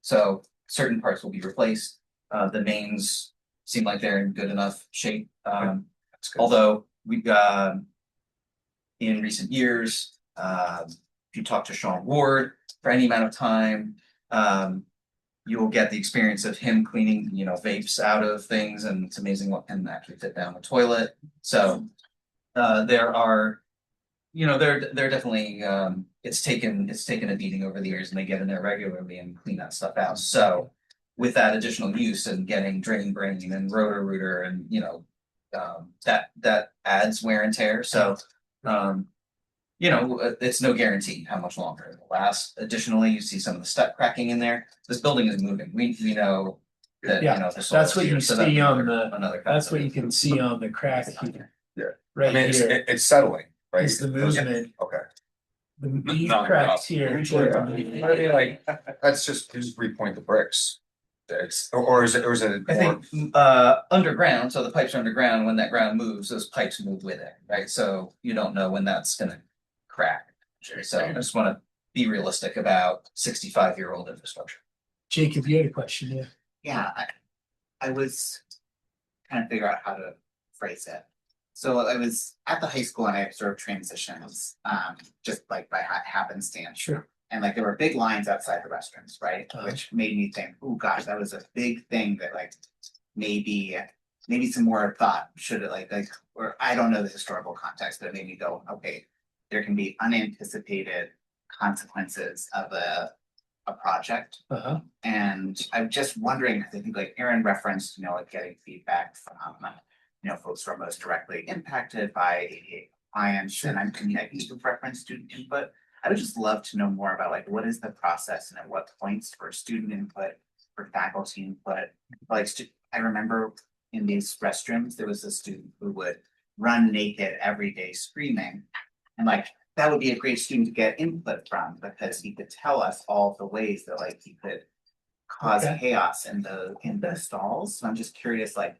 So certain parts will be replaced. The mains seem like they're in good enough shape. That's good. Although we've in recent years, if you talk to Sean Ward for any amount of time, you will get the experience of him cleaning, vapes out of things, and it's amazing what can actually fit down the toilet. So there are, they're definitely it's taken a beating over the years, and they get in there regularly and clean that stuff out. So with that additional use and getting drain brain and rotor rooter and that adds wear and tear. So it's no guarantee how much longer it will last. Additionally, you see some of the step cracking in there. This building is moving. We know that the soil That's is what here, you so see that's on the, another that's what facet. you can see on the crack here. Yeah. Right I mean, here it's settling, right? is the movement. Okay. These Not cracks here. Like, that's just repoint the bricks. Or is it I more? think underground, so the pipes are underground. When that ground moves, those pipes move with it, right? So you don't know when that's gonna crack. So I just want to be realistic about 65-year-old infrastructure. Jacob, you had a question, yeah? Yeah, I was trying to figure out how to phrase it. So I was at the high school and I observed transitions, just like by happenstance. Sure. And like there were big lines outside the restrooms, right? Which made me think, oh gosh, that was a big thing that like maybe some more thought should it like or I don't know the historical context, but it made me go, okay, there can be unanticipated consequences of a project. And I'm just wondering, because I think like Aaron referenced, like getting feedback from folks who are most directly impacted by ADA compliance, and I you've referenced student input. I would just love to know more about like what is the process and at what points for student input, for faculty input. Like I remember in these restrooms there was a student who would run naked every day screaming, and like that would be a great student to get input from because he could tell us all the ways that like he could cause chaos in the stalls. So I'm just curious, like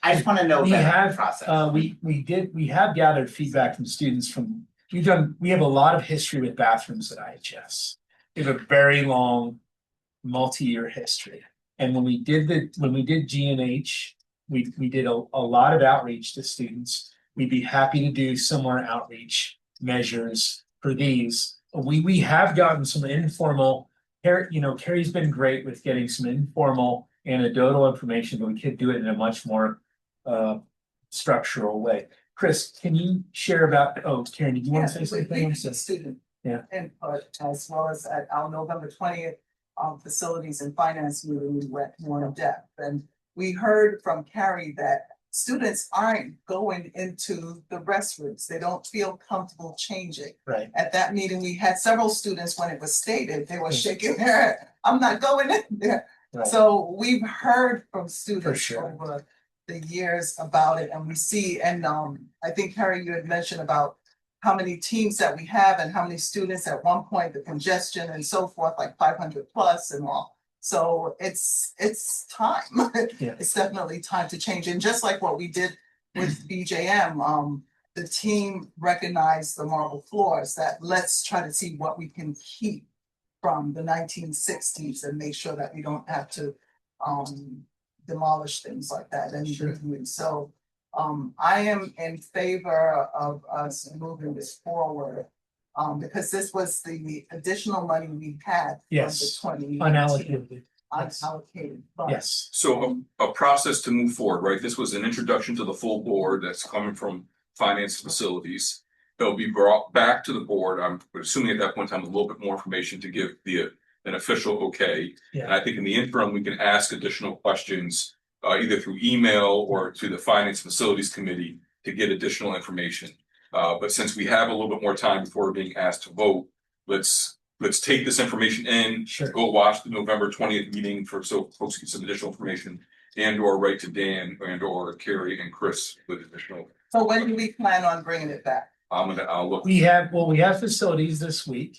I just want to know the process. We have gathered feedback from students from. We have a lot of history with bathrooms at IHS. We have a very long, multi-year history. And when we did G&H, we did a lot of outreach to students. We'd be happy to do similar outreach measures for these. We have gotten some informal, Carrie's been great with getting some informal anecdotal information, but we could do it in a much more structural way. Chris, can you share about, Karen, did you want to say something? Student Yeah. input, as well as at our November 20th facilities and finance meeting, we went more in depth. And we heard from Carrie that students aren't going into the restrooms. They don't feel comfortable changing. Right. At that meeting, we had several students, when it was stated, they were shaking their head, I'm not going in there. Right. So we've heard from students sure. over the years about it, and we see, and I think Harry, you had mentioned about how many teams that we have and how many students at one point, the congestion and so forth, like 500 plus and all. So it's time. Yeah. It's definitely time to change. And just like what we did with BJM, the team recognized the marble floors, that let's try to see what we can keep from the 1960s and make sure that we don't have to demolish things like that. And so I am in favor of us moving this forward because this was the additional money we had. Yes, from the unallocated. Unallocated funds. Yes. So a process to move forward, right? This was an introduction to the full board that's coming from finance facilities. They'll be brought back to the board. I'm assuming at that point in time, a little bit more information to give an official okay. Yeah. And I think in the interim, we can ask additional questions either through email or to the Finance Facilities Committee to get additional information. But since we have a little bit more time before being asked to vote, let's take this information in, go watch the November 20th meeting so folks get some additional information, and or write to Dan and or Carrie and Chris with additional. So when do we plan on bringing it back? I'll look. We have facilities this week,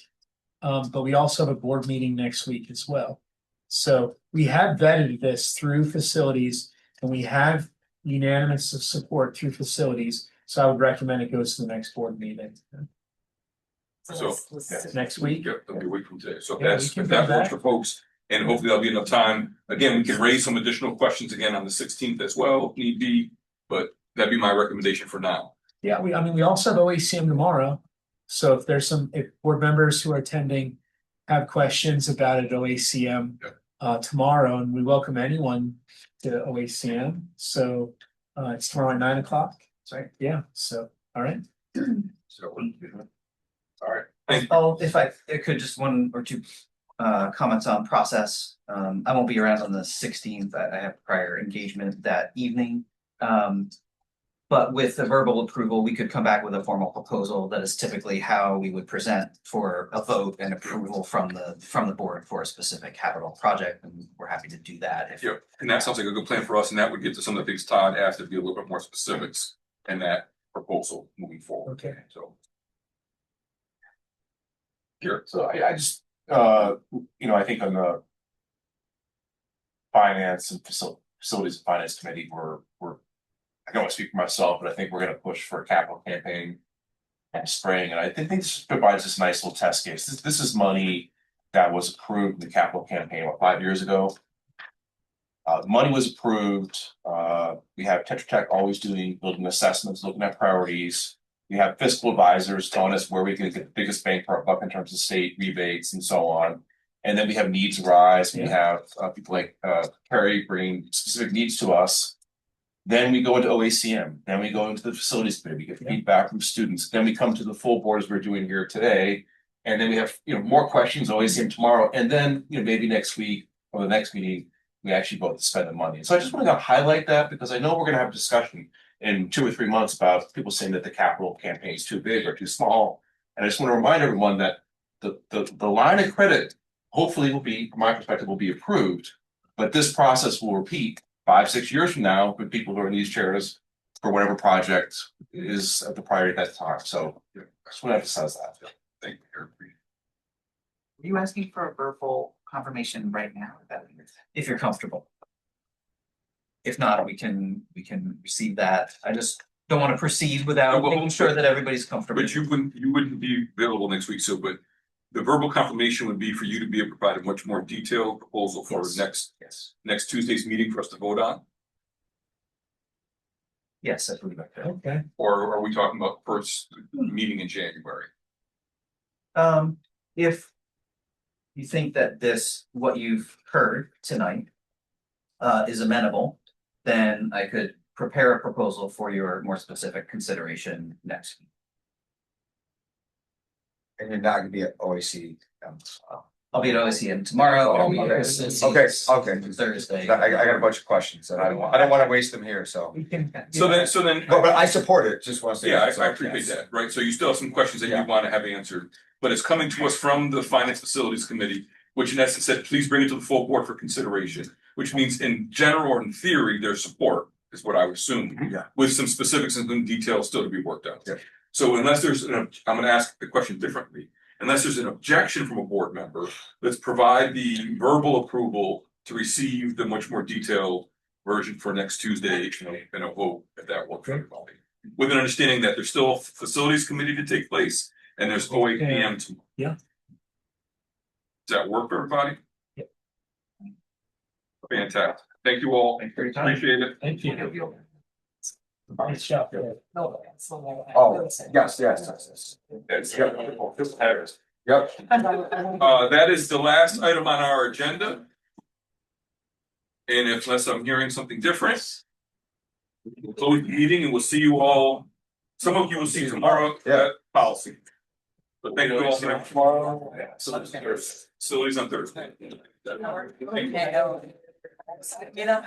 but we also have a board meeting next week as well. So we have vetted this through facilities, and we have unanimous support through facilities. So I would recommend it goes to the next board meeting. So next week. Yep, that'll be a week from today. So Yeah, if that works for folks, and hopefully there'll be enough time. Again, we can raise some additional questions again on the 16th as well, if need be, but that'd be my recommendation for now. Yeah, we also have OACM tomorrow. So if board members who are attending have questions about it, OACM tomorrow, and we welcome anyone to OACM. So it's tomorrow at 9 o'clock. Right. Yeah. So all right. So all right. If I could just one or two comments on process. I won't be around on the 16th. I have prior engagement that evening. But with the verbal approval, we could come back with a formal proposal. That is typically how we would present for a vote and approval from the board for a specific capital project, and we're happy to do that. Yep, and that sounds like a good plan for us, and that would get to some of the things Todd asked to be a little bit more specifics in that proposal moving forward. Okay. So. Sure. So I just, I think on the finance and facilities and finance committee, we're I don't want to speak for myself, but I think we're going to push for a capital campaign and spring. And I think this provides this nice little test case. This is money that was approved in the capital campaign 5 years ago. The money was approved. We have Tetra Tech always building assessments, looking at priorities. We have fiscal advisors telling us where we can get the biggest bang for our buck in terms of state rebates and so on. And then we have needs arise. We have people like Carrie bringing specific needs to us. Then we go into OACM. Then we go into the facilities committee. We get feedback from students. Then we come to the full board as we're doing here today. And then we have more questions OACM tomorrow. And then maybe next week or the next meeting we actually vote to spend the money. So I just want to highlight that because I know we're going to have a discussion in 2 or 3 months about people saying that the capital campaign is too big or too small. And I just want to remind everyone that the line of credit hopefully will be, from my perspective, will be approved, but this process will repeat 5-6 years from now with people who are in these chairs for whatever project is at the priority at that time. So I just want to emphasize that. Thank you. Are you asking for a verbal confirmation right now? If you're comfortable. If not, we can receive that. I just don't want to proceed without making sure that everybody's comfortable. But you wouldn't be available next week. So, but the verbal confirmation would be for you to be able to provide a much more detailed proposal for next Tuesday's meeting for us to vote on. Yes, I believe I could. Okay. Or are we talking about first meeting in January? If you think that what you've heard tonight is amenable, then I could prepare a proposal for your more specific consideration next week. And you're not gonna be at OAC. I'll be at OACM tomorrow. I'll be at Okay, Thursday. I got a bunch of questions and I don't want to waste them here, so. So then. But I support it, just want to say. Yeah, that, I appreciate that, right? So you still have some questions that you want to have answered, but it's coming to us from the Finance Facilities Committee, which in essence said, please bring it to the full board for consideration, which means in general or in theory, there's support, is what I would assume. Yeah. With some specifics and some details still to be worked out. Yeah. So unless there's I'm gonna ask the question differently. Unless there's an objection from a board member, let's provide the verbal approval to receive the much more detailed version for next Tuesday, and a vote if that works for everybody. With an understanding that there's still a facilities committee to take place and there's OAPM tomorrow. Yeah. Does that work for everybody? Yep. Fantastic. Thank you all. Thank you for your time. Appreciate it. Thank you. Nice job. Oh, yes. That's, Yep. that is the last item on our agenda. And unless I'm hearing something different, we'll close the meeting and we'll see you all. Some of you will see tomorrow at policy. But thank you all for tomorrow. Facilities on Thursday. Mira,